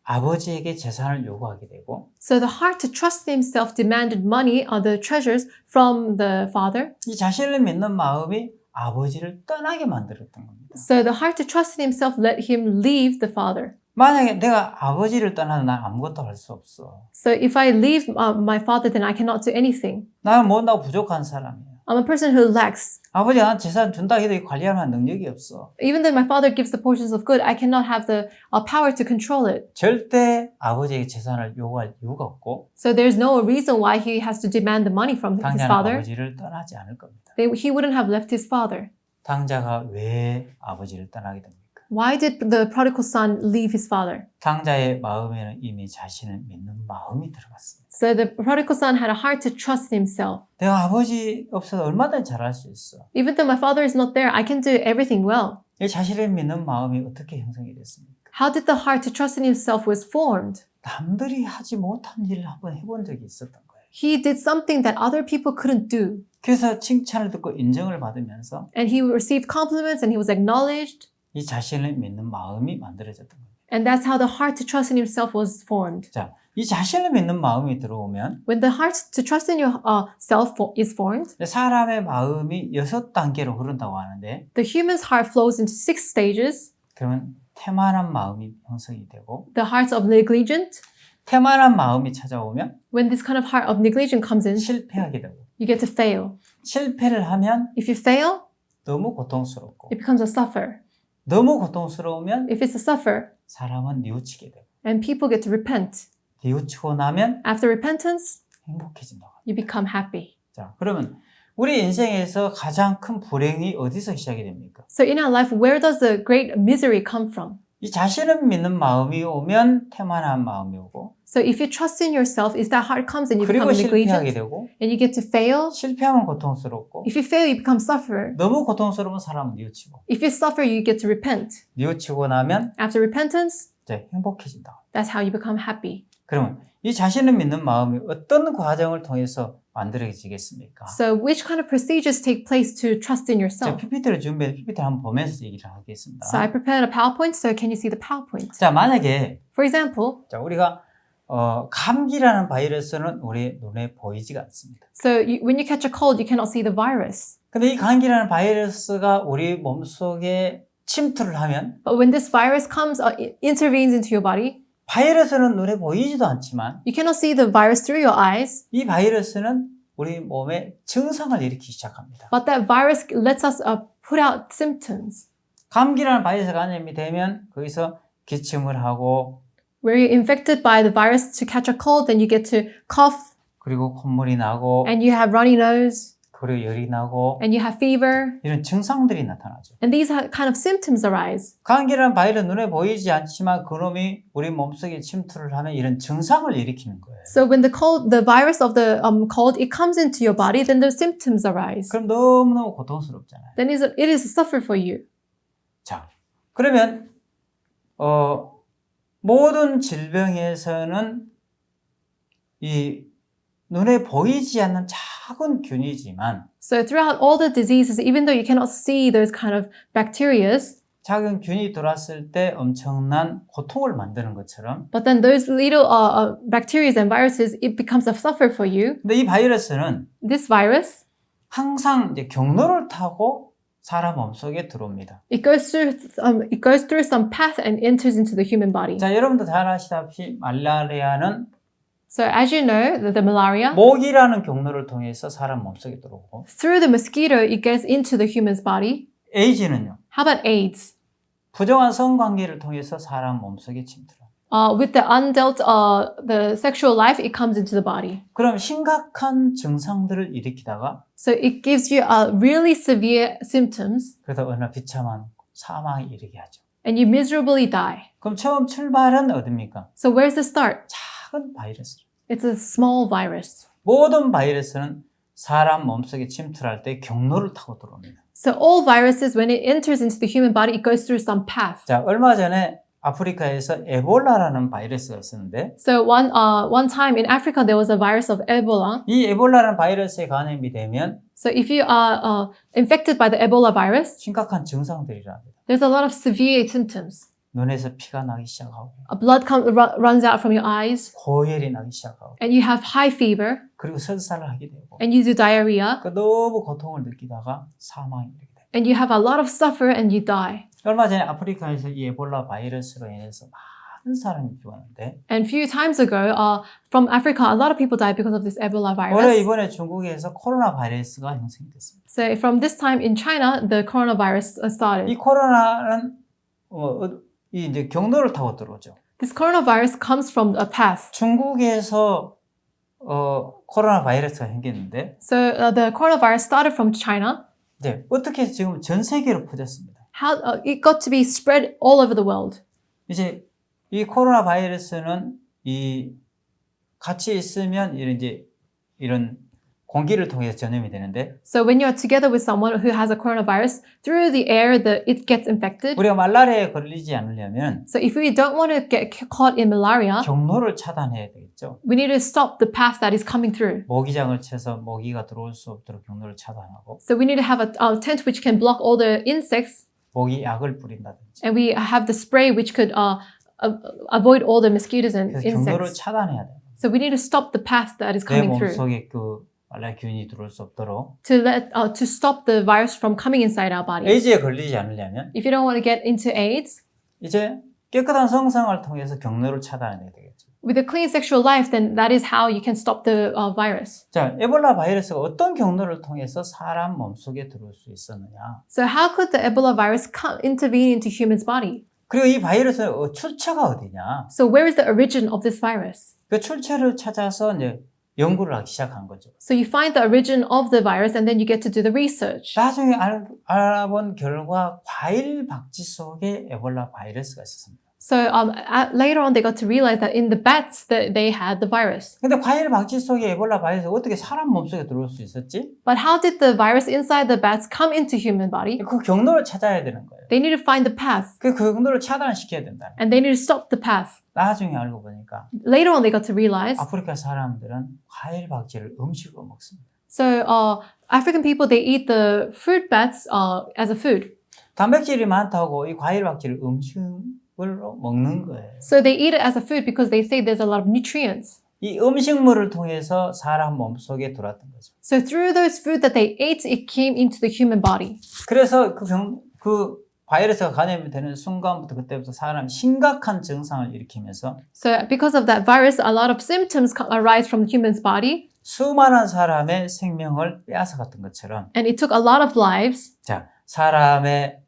아버지에게 재산을 요구하게 되고 So the heart to trust himself demanded money or the treasures from the father. 이 자신을 믿는 마음이 아버지를 떠나게 만들었던 겁니다. So the heart to trust in himself let him leave the father. 만약에 내가 아버지를 떠나면 난 아무것도 할 수 없어. So if I leave my father, then I cannot do anything. 나는 못나고 부족한 사람이야. I'm a person who lacks. 아버지가 난 재산 준다 해도 관리할 만한 능력이 없어. Even though my father gives the portions of good, I cannot have the power to control it. 절대 아버지에게 재산을 요구할 이유가 없고 So there's no reason why he has to demand the money from his 당자는 father. 아버지를 떠나지 않을 겁니다. He wouldn't have left his father. 당자가 왜 아버지를 떠나게 됩니까? Why did the prodigal son leave his father? 당자의 마음에는 이미 자신을 믿는 마음이 들어갔습니다. So the prodigal son had a heart to trust himself. 내가 아버지 없어서 얼마든지 잘할 수 있어. Even though my father is not there, I can do everything well. 이 자신을 믿는 마음이 어떻게 형성이 됐습니까? How did the heart to trust in himself was formed? 남들이 하지 못한 일을 한번 해본 적이 있었던 거예요. He did something that other people couldn't do. 그래서 칭찬을 듣고 인정을 받으면서 And he received compliments and he was acknowledged. 이 자신을 믿는 마음이 만들어졌던 거예요. And that's how the heart to trust in himself was formed. 자, 이 자신을 믿는 마음이 들어오면 When the heart to trust in yourself is formed, 사람의 마음이 6단계로 흐른다고 하는데 the human's heart flows into 6 stages. 그러면 태만한 마음이 형성이 되고 The heart of negligent. 태만한 마음이 찾아오면 When this kind of heart of negligent comes in, 실패하게 되고 you get to fail. 실패를 하면 If you fail, 너무 고통스럽고 it becomes a suffer. 너무 고통스러우면 If it's a suffer, 사람은 뉘우치게 되고 and people get to repent. 뉘우치고 나면 After repentance, 행복해진다고. you become happy. 자, 그러면 우리 인생에서 가장 큰 불행이 어디서 시작이 됩니까? So in our life, where does the great misery come from? 이 자신을 믿는 마음이 오면 태만한 마음이 오고 So if you trust in yourself, if that heart comes and you 그리고 become 실패하게 negligent, 되고 and you get to fail, 실패하면 고통스럽고 if you fail, you become sufferer. 너무 고통스러운 사람은 뉘우치고 If you suffer, you get to repent. 뉘우치고 나면 After repentance, 이제 행복해진다. that's how you become happy. 그러면 이 자신을 믿는 마음이 어떤 과정을 통해서 만들어지겠습니까? So which kind of procedures take place to trust in 제가 yourself? PPT를 준비해서 PPT 한번 보면서 얘기를 하겠습니다. So I prepared a PowerPoint, so can you see the PowerPoint? 자, 만약에 For example, 자, 우리가 감기라는 바이러스는 우리 눈에 보이지가 않습니다. so when you catch a cold, you cannot see the virus. 근데 이 감기라는 바이러스가 우리 몸속에 침투를 하면 But when this virus comes or intervenes into your body, 바이러스는 눈에 보이지도 않지만 you cannot see the virus through your eyes, 이 바이러스는 우리 몸에 증상을 일으키기 시작합니다. but that virus lets us put out symptoms. 감기라는 바이러스가 감염이 되면 거기서 기침을 하고 Where you're infected by the virus to catch a cold, then you get to cough, 그리고 콧물이 나고 and you have runny nose, 그리고 열이 나고 and you have fever, 이런 증상들이 나타나죠. and these kind of symptoms arise. 감기라는 바이러스 눈에 보이지 않지만 그놈이 우리 몸속에 침투를 하면 이런 증상을 일으키는 거예요. So when the virus of the cold, it comes into your body, then the symptoms arise. 그럼 너무너무 고통스럽잖아요. Then it is a suffer for you. 자, 그러면 모든 질병에서는 이 눈에 보이지 않는 작은 균이지만 So throughout all the diseases, even though you cannot see those kind of bacterias, 작은 균이 들어왔을 때 엄청난 고통을 만드는 것처럼 but then those little bacteria and viruses, it becomes a suffer for you. 근데 이 바이러스는 This virus, 항상 이제 경로를 타고 사람 몸속에 들어옵니다. It goes through some path and enters into the human body. 자, 여러분도 잘 아시다시피 말라리아는 So as you know, the malaria, 모기라는 경로를 통해서 사람 몸속에 들어오고 through the mosquito, it gets into the human's body. 에이즈는요. How about AIDS? 부정한 성관계를 통해서 사람 몸속에 침투합니다. With the undealt, the sexual life, it comes into the body. 그럼 심각한 증상들을 일으키다가 So it gives you really severe symptoms, 그래서 어느 날 비참한 사망에 이르게 하죠. and you miserably die. 그럼 처음 출발은 어딥니까? So where's the start? 작은 바이러스. It's a small virus. 모든 바이러스는 사람 몸속에 침투할 때 경로를 타고 들어옵니다. So all viruses, when it enters into the human body, it goes through some path. 자, 얼마 전에 아프리카에서 에볼라라는 바이러스가 있었는데 So one time in Africa, there was a virus of Ebola. 이 에볼라라는 바이러스에 감염이 되면 So if you are infected by the Ebola virus, 심각한 증상들이랍니다. there's a lot of severe symptoms. 눈에서 피가 나기 시작하고 Blood runs out from your eyes, 고열이 나기 시작하고 and you have high fever, 그리고 설사를 하게 되고 and you do diarrhea, 그 너무 고통을 느끼다가 사망이 되게 돼요. and you have a lot of suffer, and you die. 얼마 전에 아프리카에서 이 에볼라 바이러스로 인해서 많은 사람이 죽었는데 And a few times ago, from Africa, a lot of people died because of this Ebola 올해 virus. 이번에 중국에서 코로나 바이러스가 형성이 됐습니다. So from this time in China, the coronavirus 이 started. 코로나는 이 이제 경로를 타고 들어오죠. This coronavirus comes from a path. 중국에서 코로나 바이러스가 생겼는데 So the coronavirus started from China. 이제 어떻게 지금 전 세계로 퍼졌습니다. How it got to be spread all over the world. 이제 이 코로나 바이러스는 이 같이 있으면 이런 공기를 통해서 전염이 되는데 So when you're together with someone who has a coronavirus, through the air, it gets infected. 우리가 말라리아에 걸리지 않으려면 So if we don't want to get caught in malaria, 경로를 차단해야 되겠죠. we need to stop the path that is coming through. 모기장을 쳐서 모기가 들어올 수 없도록 경로를 차단하고 So we need to have a tent which can block all the insects, 모기 약을 뿌린다든지 and we have the spray which could avoid all the mosquitoes and 그래서 경로를 insects. 차단해야 돼요. So we need to stop the path that is 내 coming through 몸속에 그 말라균이 들어올 수 없도록 to stop the virus from coming inside our bodies. 에이즈에 걸리지 않으려면 If you don't want to get into AIDS, 이제 깨끗한 성생활을 통해서 경로를 차단해야 되겠죠. with a clean sexual life, then that is how you can stop the virus. 자, 에볼라 바이러스가 어떤 경로를 통해서 사람 몸속에 들어올 수 있었느냐? So how could the Ebola virus intervene into human's body? 그리고 이 바이러스의 출처가 어디냐? So where is the origin of this virus? 그 출처를 찾아서 이제 연구를 하기 시작한 거죠. So you find the origin of the virus and then you get to do the research. 나중에 알아본 결과 과일 박쥐 속에 에볼라 바이러스가 있었습니다. So later on they got to realize that in the bats that they had the virus. 근데 과일 박쥐 속에 에볼라 바이러스가 어떻게 사람 몸속에 들어올 수 있었지? But how did the virus inside the bats come into human body? 그 경로를 찾아야 되는 거예요. They need to find the path 그 경로를 차단시켜야 된다. and they need to stop the path. 나중에 알고 보니까 Later on they got to realize. 아프리카 사람들은 과일 박쥐를 음식으로 먹습니다. So African people, they eat the fruit bats as a food. 단백질이 많다고 이 과일 박쥐를 음식으로 먹는 거예요. So they eat it as a food because they say there's a lot of nutrients. 이 음식물을 통해서 사람 몸속에 들어왔던 거죠. So through those food that they ate, it came into the human body. 그래서 그 바이러스가 감염이 되는 순간부터 그때부터 사람이 심각한 증상을 일으키면서 So because of that virus, a lot of symptoms arise from the human's body. 수많은 사람의 생명을 빼앗아갔던 것처럼 And it took a lot of lives. 자, 사람이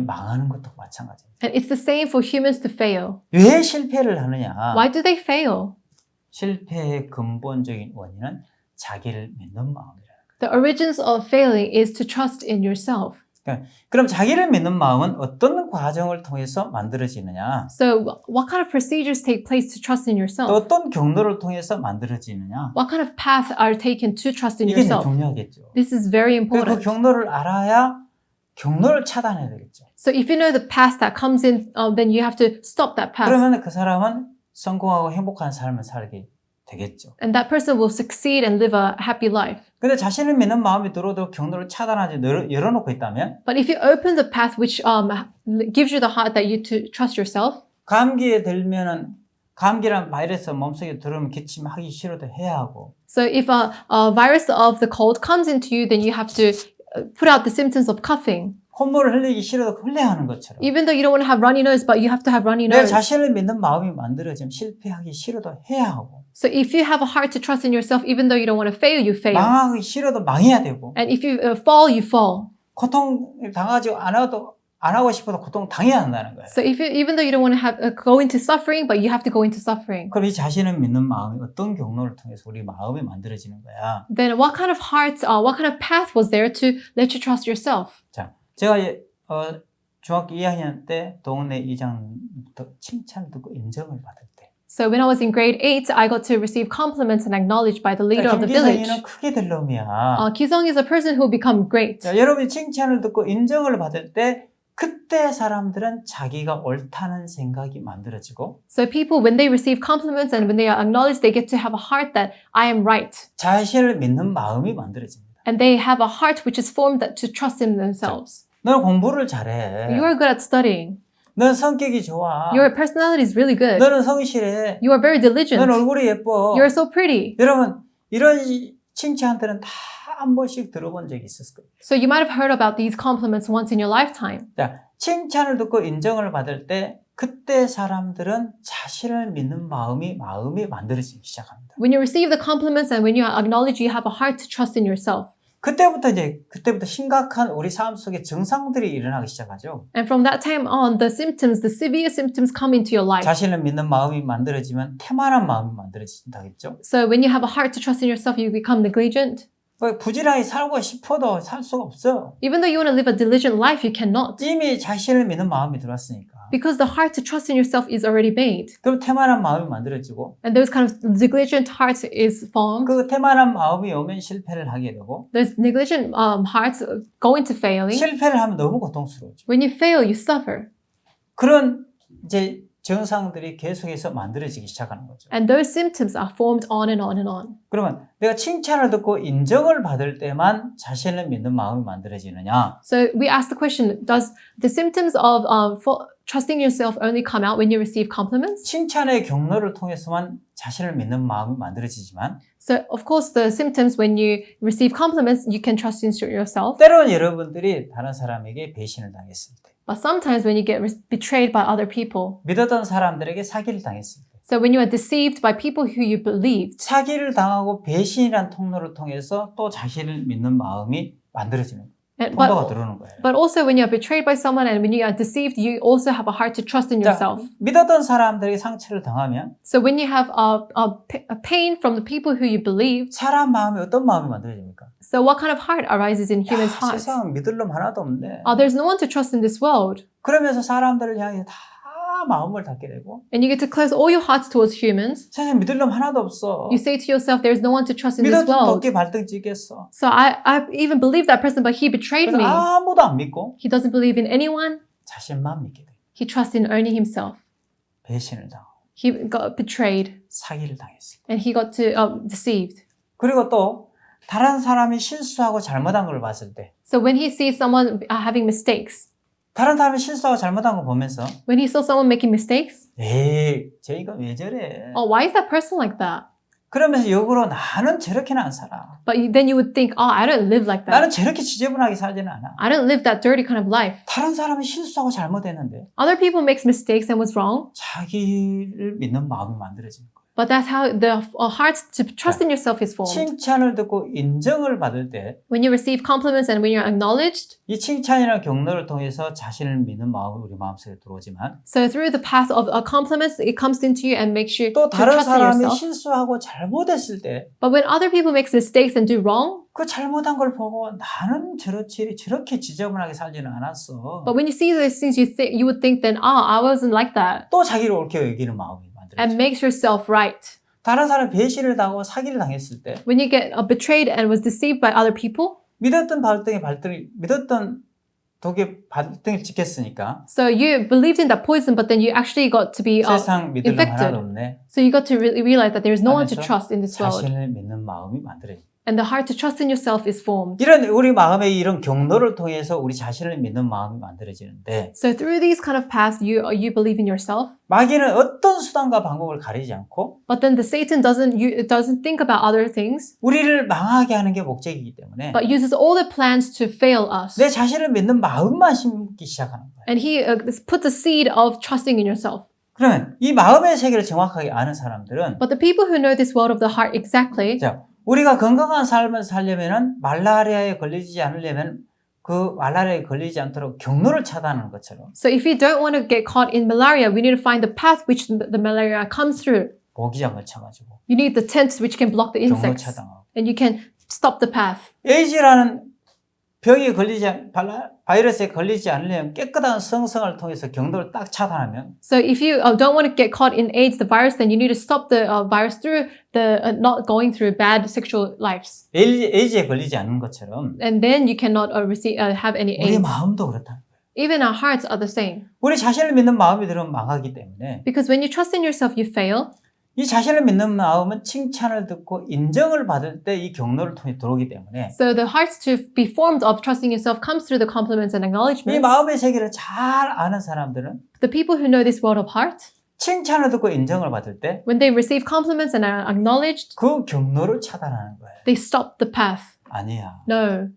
망하는 것도 마찬가지입니다. And it's the same for humans to fail. 왜 실패를 하느냐? Why do they fail? 실패의 근본적인 원인은 자기를 믿는 마음이라는 거예요. The origins of failing is to trust in yourself. 그럼 자기를 믿는 마음은 어떤 과정을 통해서 만들어지느냐? So what kind of procedures take place to trust in 또 yourself? 어떤 경로를 통해서 만들어지느냐? What kind of paths are taken to trust in 이게 yourself? 중요하겠죠. This is very 그리고 그 important. 경로를 알아야 경로를 차단해야 되겠죠. So if you know the path that comes in, then you have to stop that path. 그러면 그 사람은 성공하고 행복한 삶을 살게 되겠죠. And that person will succeed and live a happy life. 근데 자신을 믿는 마음이 들어도 경로를 차단하지 열어놓고 있다면 But if you open the path which gives you the heart that you to trust yourself, 감기에 들면은 감기란 바이러스 몸속에 들어오면 기침하기 싫어도 해야 하고 so if a virus of the cold comes into you, then you have to put out the symptoms of coughing. 콧물을 흘리기 싫어도 흘려야 하는 것처럼 Even though you don't want to have runny nose, but you have to have runny 내 nose. 자신을 믿는 마음이 만들어지면 실패하기 싫어도 해야 하고 So if you have a heart to trust in yourself, even though you don't want to fail, you fail. 망하기 싫어도 망해야 되고 And if you fall, you fall. 고통을 당하지 안 하고 싶어도 고통 당해야 한다는 거예요. So if you, even though you don't want to have go into suffering, but you have to go into suffering. 그럼 이 자신을 믿는 마음이 어떤 경로를 통해서 우리 마음이 만들어지는 거야. Then what kind of heart, what kind of path was there to let you trust yourself? 자, 제가 중학교 2학년 때 동네 이장부터 칭찬을 듣고 인정을 받을 때 So when I was in grade 8, I got to receive compliments and acknowledged by the leader of the village. 김기성이는 크게 될 놈이야. Kisong is a person who will become great. 자, 여러분이 칭찬을 듣고 인정을 받을 때 그때 사람들은 자기가 옳다는 생각이 만들어지고 So people, when they receive compliments and when they are acknowledged, they get to have a heart that I am right. 자신을 믿는 마음이 만들어집니다. And they have a heart which is formed that to trust in themselves. 너는 공부를 잘해. You are good at studying. 너는 성격이 좋아. Your personality is really good. 너는 성실해. You are very diligent. 너는 얼굴이 예뻐. You are so pretty. 여러분 이런 칭찬들은 다 한 번씩 들어본 적이 있었을 거예요. So you might have heard about these compliments once in your lifetime. 자, 칭찬을 듣고 인정을 받을 때 그때 사람들은 자신을 믿는 마음이 만들어지기 시작합니다. When you receive the compliments and when you acknowledge you have a heart to trust in yourself. 그때부터 심각한 우리 삶 속에 증상들이 일어나기 시작하죠. And from that time on, the severe symptoms come into your life. 자신을 믿는 마음이 만들어지면 태만한 마음이 만들어진다 했죠. So when you have a heart to trust in yourself, you become negligent. 부지런히 살고 싶어도 살 수가 없어요. Even though you want to live a diligent life, you cannot. 이미 자신을 믿는 마음이 들어왔으니까. Because the heart to trust in yourself is already made. 그럼 태만한 마음이 만들어지고 And those kind of negligent hearts is formed. 그 태만한 마음이 오면 실패를 하게 되고 Those negligent hearts go into failing. 실패를 하면 너무 고통스러워져. When you fail, you suffer. 그런 이제 증상들이 계속해서 만들어지기 시작하는 거죠. And those symptoms are formed on and on and on. 그러면 내가 칭찬을 듣고 인정을 받을 때만 자신을 믿는 마음이 만들어지느냐? So we ask the question, does the symptoms of trusting yourself only come out when you receive compliments? 칭찬의 경로를 통해서만 자신을 믿는 마음이 만들어지지만 So of course the symptoms when you receive compliments, you can trust in yourself. 때로는 여러분들이 다른 사람에게 배신을 당했을 때 But sometimes when you get betrayed by other people, 믿었던 사람들에게 사기를 당했을 때 so when you are deceived by people who you believed, 사기를 당하고 배신이란 통로를 통해서 또 자신을 믿는 마음이 만들어지는 거예요. 통로가 들어오는 거예요. but also when you are betrayed by someone and when you are deceived, you also have a heart to trust in yourself. 믿었던 사람들에게 상처를 당하면 So when you have a pain from the people who you believed, 사람 마음이 어떤 마음이 만들어집니까? so what kind of heart arises in humans' hearts? 세상은 믿을 놈 하나도 없네. There's no one to trust in this world. 그러면서 사람들을 향해 다 마음을 닫게 되고 And you get to close all your hearts towards humans. 세상에 믿을 놈 하나도 없어. You say to yourself, there's no one to trust in this 믿어도 world. 덕게 발등 찍겠어. So I even believed that person, but he betrayed 그래서 me. 아무도 안 믿고 He doesn't believe in anyone. 자신만 믿게 돼. He trusts in only himself. 배신을 당하고 He got betrayed 사기를 당했어. and he got deceived. 그리고 또 다른 사람이 실수하고 잘못한 걸 봤을 때 So when he sees someone having mistakes, 다른 사람이 실수하고 잘못한 거 보면서 when he saw someone making mistakes, 에이 쟤가 왜 저래? why is that person like that? 그러면서 역으로 나는 저렇게는 안 살아. But then you would think, I don't live like 나는 that. 저렇게 지저분하게 살지는 않아. I don't live that dirty kind of life. 다른 사람이 실수하고 잘못했는데 Other people makes mistakes and was wrong, 자기를 믿는 마음이 만들어지는 거예요. but that's how the heart to trust in yourself is formed. 칭찬을 듣고 인정을 받을 때 이 When you receive compliments and when you're acknowledged, 칭찬이라는 경로를 통해서 자신을 믿는 마음이 우리 마음속에 들어오지만 so through the path of compliments, it comes into you and makes you 또 to 다른 trust in 사람이 yourself. 실수하고 잘못했을 때 But when other people make mistakes and do wrong, 그 잘못한 걸 보고 나는 저렇게 지저분하게 살지는 않았어. but when you see those things, you would think then, I wasn't like that, 또 자기를 옳게 여기는 마음이 and 만들어져. makes yourself right. 다른 사람 배신을 당하고 사기를 당했을 때 When you get betrayed and was deceived by other people, 믿었던 독에 발등을 찍혔으니까 so you believed in that poison, but then you actually got to be 세상 믿을 놈 infected. 하나도 없네. So you got to realize that there is no one to 하면서 trust in this world. 자신을 믿는 마음이 만들어집니다. and the heart to trust in yourself is formed. 이런 우리 마음의 이런 경로를 통해서 우리 자신을 믿는 마음이 만들어지는데 So through these kind of paths, you believe in yourself. 마귀는 어떤 수단과 방법을 가리지 않고 But then the Satan doesn't think about other things, 우리를 망하게 하는 게 목적이기 때문에 but uses all the plans to fail us. 내 자신을 믿는 마음만 심기 시작하는 거예요. And he puts a seed of trusting in yourself. 그러면 이 마음의 세계를 정확하게 아는 사람들은 But the people who know this world of the heart exactly, 자, 우리가 건강한 삶을 살려면은 말라리아에 걸리지 않으려면 그 말라리아에 걸리지 않도록 경로를 차단하는 것처럼 so if you don't want to get caught in malaria, we need to find the path which the malaria comes through. 모기장을 쳐가지고 You need the tents which can block the 경로 insects. 차단하고 And you can stop the path. 에이즈라는 병에 걸리지 바이러스에 걸리지 않으려면 깨끗한 성성을 통해서 경로를 딱 차단하면 So if you don't want to get caught in AIDS, the virus, then you need to stop the virus through the not going through bad sexual lives. 에이즈에 걸리지 않는 것처럼 And then you cannot have any 우리 AIDS. 마음도 그렇다. Even our hearts are the same. 우리 자신을 믿는 마음이 들으면 망하기 때문에 Because when you trust in yourself, you fail. 이 자신을 믿는 마음은 칭찬을 듣고 인정을 받을 때 이 경로를 통해 들어오기 때문에 So the hearts to be formed of trusting yourself comes through the compliments and 이 acknowledgments. 마음의 세계를 잘 아는 사람들은 The people who know this world of heart, 칭찬을 듣고 인정을 받을 때 그 when they receive compliments and are acknowledged, 경로를 차단하는 거예요. they stop the path. 아니야. No,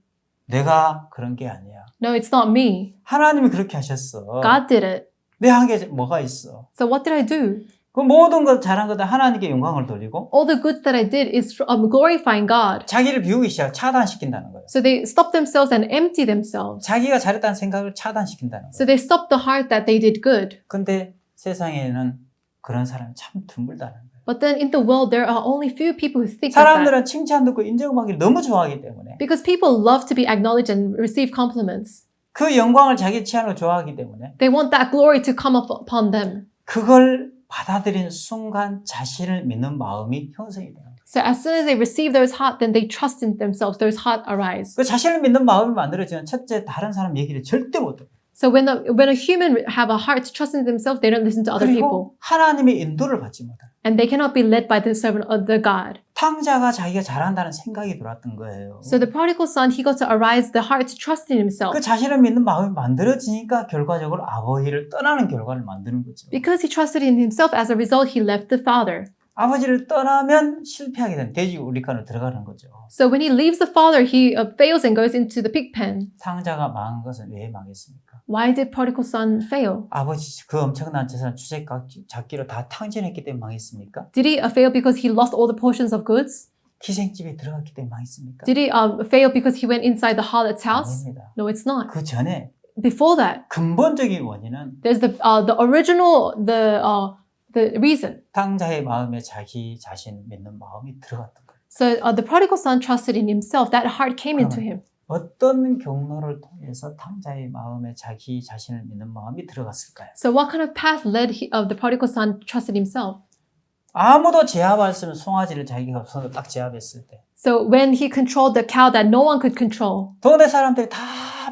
내가 그런 게 아니야. no, it's not me. 하나님이 그렇게 하셨어. God did it. 내 한 게 뭐가 있어. So what did I do? 그 모든 것 잘한 것다 하나님께 영광을 돌리고 All the good that I did is glorifying God. 자기를 비우기 시작 차단시킨다는 거예요. So they stop themselves and empty themselves. 자기가 잘했다는 생각을 차단시킨다는 So 거예요. they stop the heart that they did good. 근데 세상에는 그런 사람이 참 드물다는 거예요. But then in the world, there are only few people who think like that. 사람들은 칭찬 듣고 인정받기를 너무 좋아하기 때문에 Because people love to be acknowledged and receive compliments. 그 영광을 자기 취하는 걸 좋아하기 때문에 They want that glory to come upon them. 그걸 받아들인 순간 자신을 믿는 마음이 형성이 돼요. So as soon as they receive those heart, then they trust in themselves. Those heart arise. 그 자신을 믿는 마음이 만들어지면 첫째 다른 사람 얘기를 절대 못 해요. So when a human have a heart to trust in themselves, they don't listen to other people. 그리고 하나님의 인도를 받지 못해요. And they cannot be led by the servant of the God. 탕자가 자기가 잘한다는 생각이 들어왔던 거예요. So the prodigal son, he got to arise the heart to trust in himself. 그 자신을 믿는 마음이 만들어지니까 결과적으로 아버지를 떠나는 결과를 만드는 거죠. Because he trusted in himself, as a result, he left the father. 아버지를 떠나면 실패하게 되는 돼지우리칸으로 들어가는 거죠. So when he leaves the father, he fails and goes into the pig pen. 탕자가 망한 것은 왜 망했습니까? Why did prodigal son fail? 아버지 그 엄청난 재산 주색잡기로 다 탕진했기 때문에 망했습니까? Did he fail because he lost all the portions of goods? 기생집에 들어갔기 때문에 망했습니까? Did he fail because he went inside the harlot's house? 아닙니다. No, it's not. 그 전에 Before that, 근본적인 원인은 there's the original the reason. 탕자의 마음에 자기 자신 믿는 마음이 들어갔던 거예요. So the prodigal son trusted in himself. That heart came into him. 어떤 경로를 통해서 탕자의 마음에 자기 자신을 믿는 마음이 들어갔을까요? So what kind of path led the prodigal son trusted himself? 아무도 제압할 수 없는 송아지를 자기가 손으로 딱 제압했을 때 So when he controlled the cow that no one could control, 동네 사람들이 다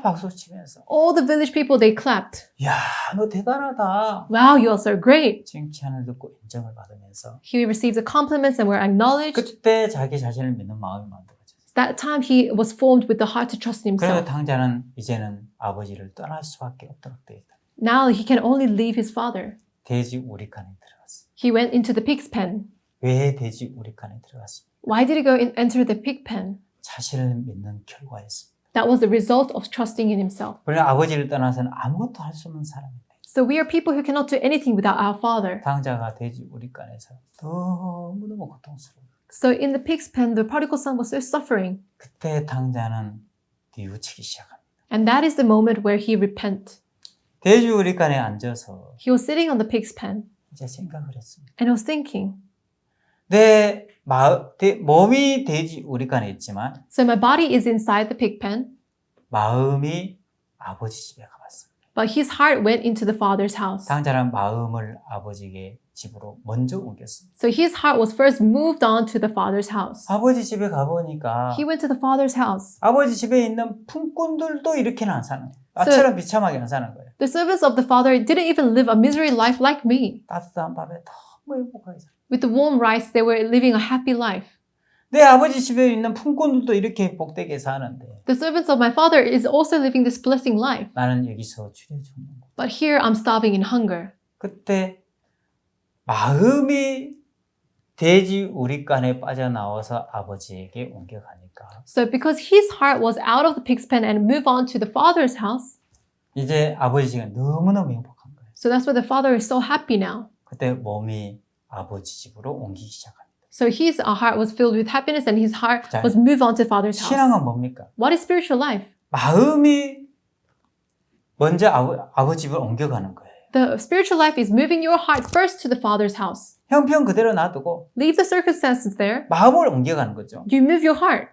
박수 치면서 all the village people, they clapped. 야, 너 대단하다. Wow, you are so great. 칭찬을 듣고 인정을 받으면서 He received the compliments and were acknowledged. 그때 자기 자신을 믿는 마음이 만들어졌어요. That time he was formed with the heart to trust in 그래서 himself. 탕자는 이제는 아버지를 떠날 수밖에 없도록 되어 있다. Now he can only leave his father. 돼지 우리칸에 들어갔어. He went into the pig's pen. 왜 돼지 우리칸에 들어갔습니까? Why did he go and enter the pig pen? 자신을 믿는 결과였습니다. That was the result of trusting in himself. 그러나 아버지를 떠나서는 아무것도 할 수 없는 사람입니다. So we are people who cannot do anything without our father. 탕자가 돼지 우리칸에서 너무너무 고통스러워. So in the pig's pen, the prodigal son was so suffering. 그때 탕자는 뉘우치기 시작합니다. And that is the moment where he repent. 돼지 우리칸에 앉아서 He was sitting on the pig's pen 이제 생각을 했습니다. and was thinking, 내 몸이 돼지 우리칸에 있지만 so my body is inside the pig pen, 마음이 아버지 집에 가봤습니다. but his heart went into the father's house. 탕자는 마음을 아버지의 집으로 먼저 옮겼습니다. So his heart was first moved on to the father's house. 아버지 집에 가보니까 He went to the father's house. 아버지 집에 있는 품꾼들도 이렇게는 안 사는 거예요. 나처럼 비참하게 안 사는 거예요. The servants of the father didn't even live a misery life like me. 따뜻한 밥에 너무 행복하게 살아요. With the warm rice, they were living a happy life. 내 아버지 집에 있는 품꾼들도 이렇게 복되게 사는데 The servants of my father is also living this blessing life. 나는 여기서 줄여 죽는 거. But here I'm starving in hunger. 그때 마음이 돼지 우리간에 빠져나와서 아버지에게 옮겨가니까 So because his heart was out of the pig's pen and moved on to the father's house, 이제 아버지가 너무너무 행복한 거예요. so that's why the father is so happy now. 그때 몸이 아버지 집으로 옮기기 시작합니다. So his heart was filled with happiness and his heart 자, was moved on to father's house. 신앙은 뭡니까? What is spiritual life? 마음이 먼저 아버지 집을 옮겨가는 거예요. The spiritual life is moving your heart first to the father's house. 형편 그대로 놔두고 Leave the circumstances there. 마음을 옮겨가는 거죠. You move your heart.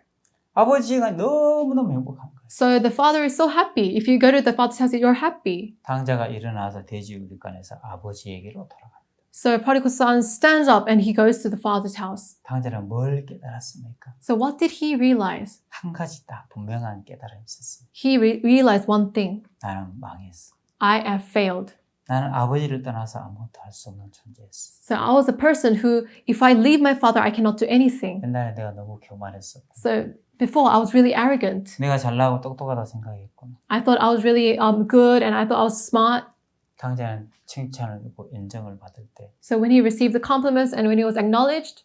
아버지가 너무너무 행복한 거예요. So the father is so happy. If you go to the father's house, you're happy. 당자가 일어나서 돼지 우리간에서 아버지에게로 돌아갑니다. So prodigal son stands up and he goes to the father's house. 당자는 뭘 깨달았습니까? So what did he realize? 한 가지 딱 분명한 깨달음이 있었습니다. He realized one thing. 나는 망했어. I have failed. 나는 아버지를 떠나서 아무것도 할 수 없는 존재였어. So I was a person who, if I leave my father, I cannot do anything. 옛날에 내가 너무 교만했었고 So before, I was really arrogant. 내가 잘나고 똑똑하다 생각했구나. I thought I was really good and I thought I was smart. 당자는 칭찬을 듣고 인정을 받을 때 그 So when he received the compliments and when he was acknowledged,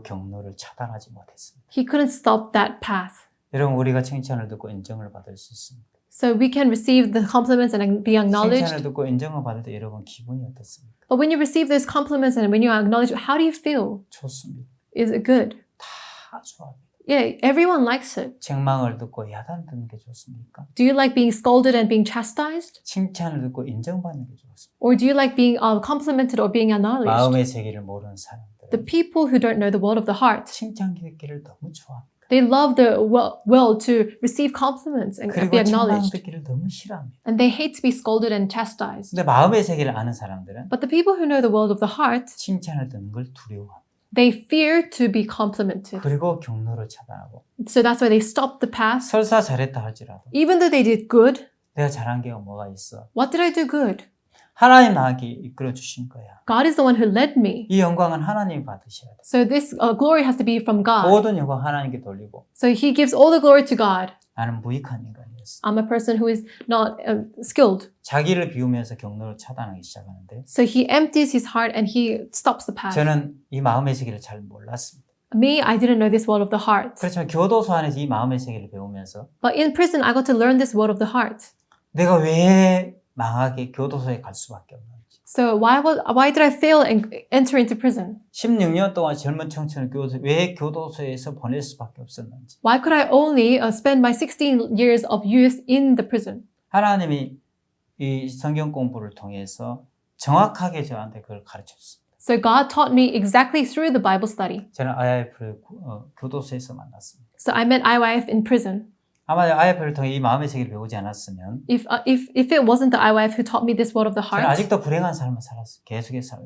경로를 차단하지 못했습니다. he couldn't stop that path. 여러분 우리가 칭찬을 듣고 인정을 받을 수 있습니다. So we can receive the compliments and be acknowledged. 칭찬을 듣고 인정을 받을 때 여러분 기분이 어떻습니까? But when you receive those compliments and when you are acknowledged, how do you feel? 좋습니다. Is it good? 다 좋아합니다. Yeah, everyone likes it. 책망을 듣고 야단 듣는 게 좋습니까? Do you like being scolded and being chastised? 칭찬을 듣고 인정받는 게 좋습니다. Or do you like being complimented or being acknowledged? 마음의 세계를 모르는 The 사람들은 people who don't know the world of the heart, 칭찬 듣기를 너무 좋아합니다. they love the will to receive compliments and be 그리고 책망 acknowledged. 듣기를 너무 싫어합니다. And they hate to be scolded and chastised. 근데 마음의 세계를 아는 사람들은 But the people who know the world of the heart, 칭찬을 듣는 걸 두려워합니다. they fear to be complimented. 그리고 경로를 차단하고 So that's why they stop the path. 설사 잘했다 할지라도 Even though they did good, 내가 잘한 게 뭐가 있어? what did I do good? 하나님 나에게 이끌어 주신 거야. God is the one who led me. 이 영광은 하나님이 받으셔야 돼. So this glory has to be from God. 모든 영광 하나님께 돌리고 So he gives all the glory to God. 나는 무익한 인간이었어. I'm a person who is not skilled. 자기를 비우면서 경로를 차단하기 시작하는데 So he empties his heart and he stops the path. 저는 이 마음의 세계를 잘 몰랐습니다. Me, I didn't know this world of the heart. 그렇지만 교도소 안에서 이 마음의 세계를 배우면서 But in prison, I got to learn this world of the heart. 내가 왜 망하게 교도소에 갈 수밖에 없는지. So why did I fail and enter into prison? 16년 동안 젊은 청춘을 왜 교도소에서 보낼 수밖에 없었는지. Why could I only spend my 16 years of youth in the prison? 하나님이 이 성경 공부를 통해서 정확하게 저한테 그걸 가르쳤습니다. So God taught me exactly through the Bible study. 저는 IIF를 교도소에서 만났습니다. So I met IYF in prison. 아마 IIF를 통해 이 마음의 세계를 배우지 않았으면 If it wasn't the IYF who taught me this world of the 저는 heart, 아직도 불행한 삶을 살았어요. 계속해서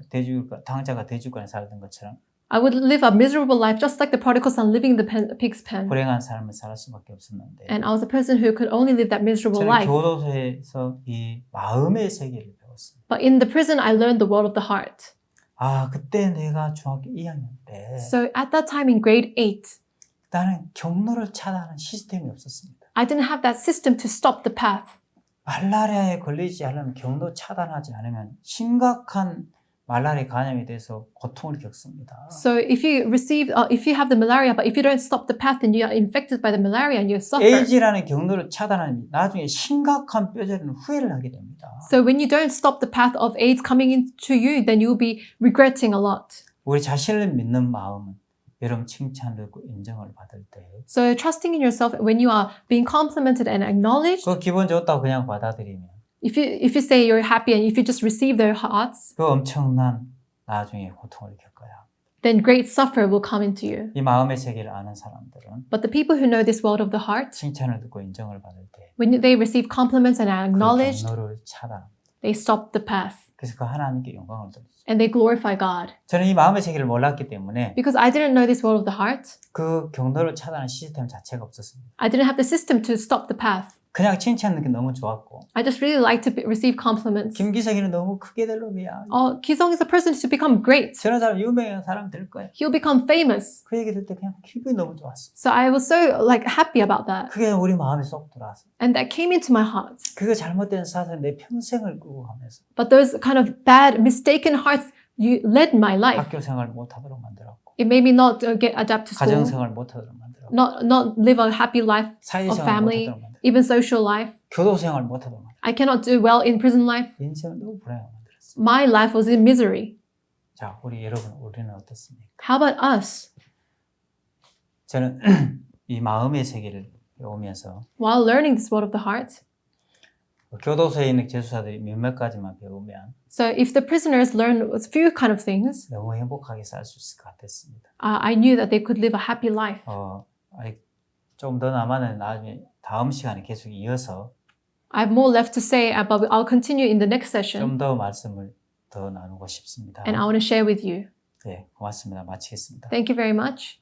당자가 돼지국간에 살던 것처럼 I would live a miserable life just like the prodigal son living in the pig's pen. 불행한 삶을 살 수밖에 없었는데 And I was a person who could only live that miserable 저는 life. 교도소에서 이 마음의 세계를 배웠습니다. But in the prison, I learned the world of the heart. 아, 그때 내가 중학교 2학년 때 So at that time in grade 8, 나는 경로를 차단하는 시스템이 없었습니다. I didn't have that system to stop the path. 말라리아에 걸리지 않으면 경로 차단하지 않으면 심각한 말라리아 감염이 돼서 고통을 겪습니다. So if you have the malaria, but if you don't stop the path, then you are infected by the malaria and you suffer. 에이즈라는 경로를 차단하면 나중에 심각한 뼈저리는 후회를 하게 됩니다. So when you don't stop the path of AIDS coming into you, then you will be regretting a lot. 우리 자신을 믿는 마음은 여러분 칭찬을 듣고 인정을 받을 때 So trusting in yourself when you are being complimented and acknowledged, 그 기분 좋다고 그냥 받아들이면 if you say you're happy and if you just receive their hearts, 그 엄청난 나중에 고통을 겪어야 합니다. then great suffer will come into you. 이 마음의 세계를 아는 사람들은 But the people who know this world of the heart, 칭찬을 듣고 인정을 받을 때 when they receive compliments and are 그 acknowledged, 경로를 차단. they stop the path 그래서 그 하나님께 영광을 돌리죠. and they glorify God. 저는 이 마음의 세계를 몰랐기 때문에 Because I didn't know this world of the heart, 그 경로를 차단하는 시스템 자체가 없었습니다. I didn't have the system to stop the path. 그냥 칭찬하는 게 너무 좋았고 I just really like to receive compliments. 김기석이는 너무 크게 될 놈이야. Oh, Ki-sung is a person to become great. 저런 사람 유명한 사람 될 거야. He'll become famous. 그 얘기 들을 때 그냥 기분이 너무 좋았어. So I was so like happy about that. 그게 우리 마음에 쏙 들어왔어. And that came into my heart. 그거 잘못된 사상 내 평생을 끌고 가면서 But those kind of bad, mistaken hearts, you led my life. 학교 생활 못하도록 만들었고 It made me not get adapt to 가정 school, 생활 못하도록 만들었고 not live a happy life, 사회 of 생활 family, 못하도록 만들었고 even social life. 교도 생활 못하도록 만들었고 I cannot do well in prison life. 인생을 너무 불행하게 만들었어. My life was in misery. 자, 우리는 어떻습니까? How about us? 저는 이 마음의 세계를 배우면서 While learning this world of the heart, 교도소에 있는 재수사들이 몇몇 가지만 배우면 so if the prisoners learn a few kind of things, 너무 행복하게 살 수 있을 것 같았습니다. I knew that they could live a happy life. 좀 더 남았는 나중에 다음 시간에 계속 이어서 I have more left to say, but I'll continue in the next session, 좀 더 말씀을 더 나누고 싶습니다. and I want to share with you. 네, 고맙습니다. 마치겠습니다. Thank you very much.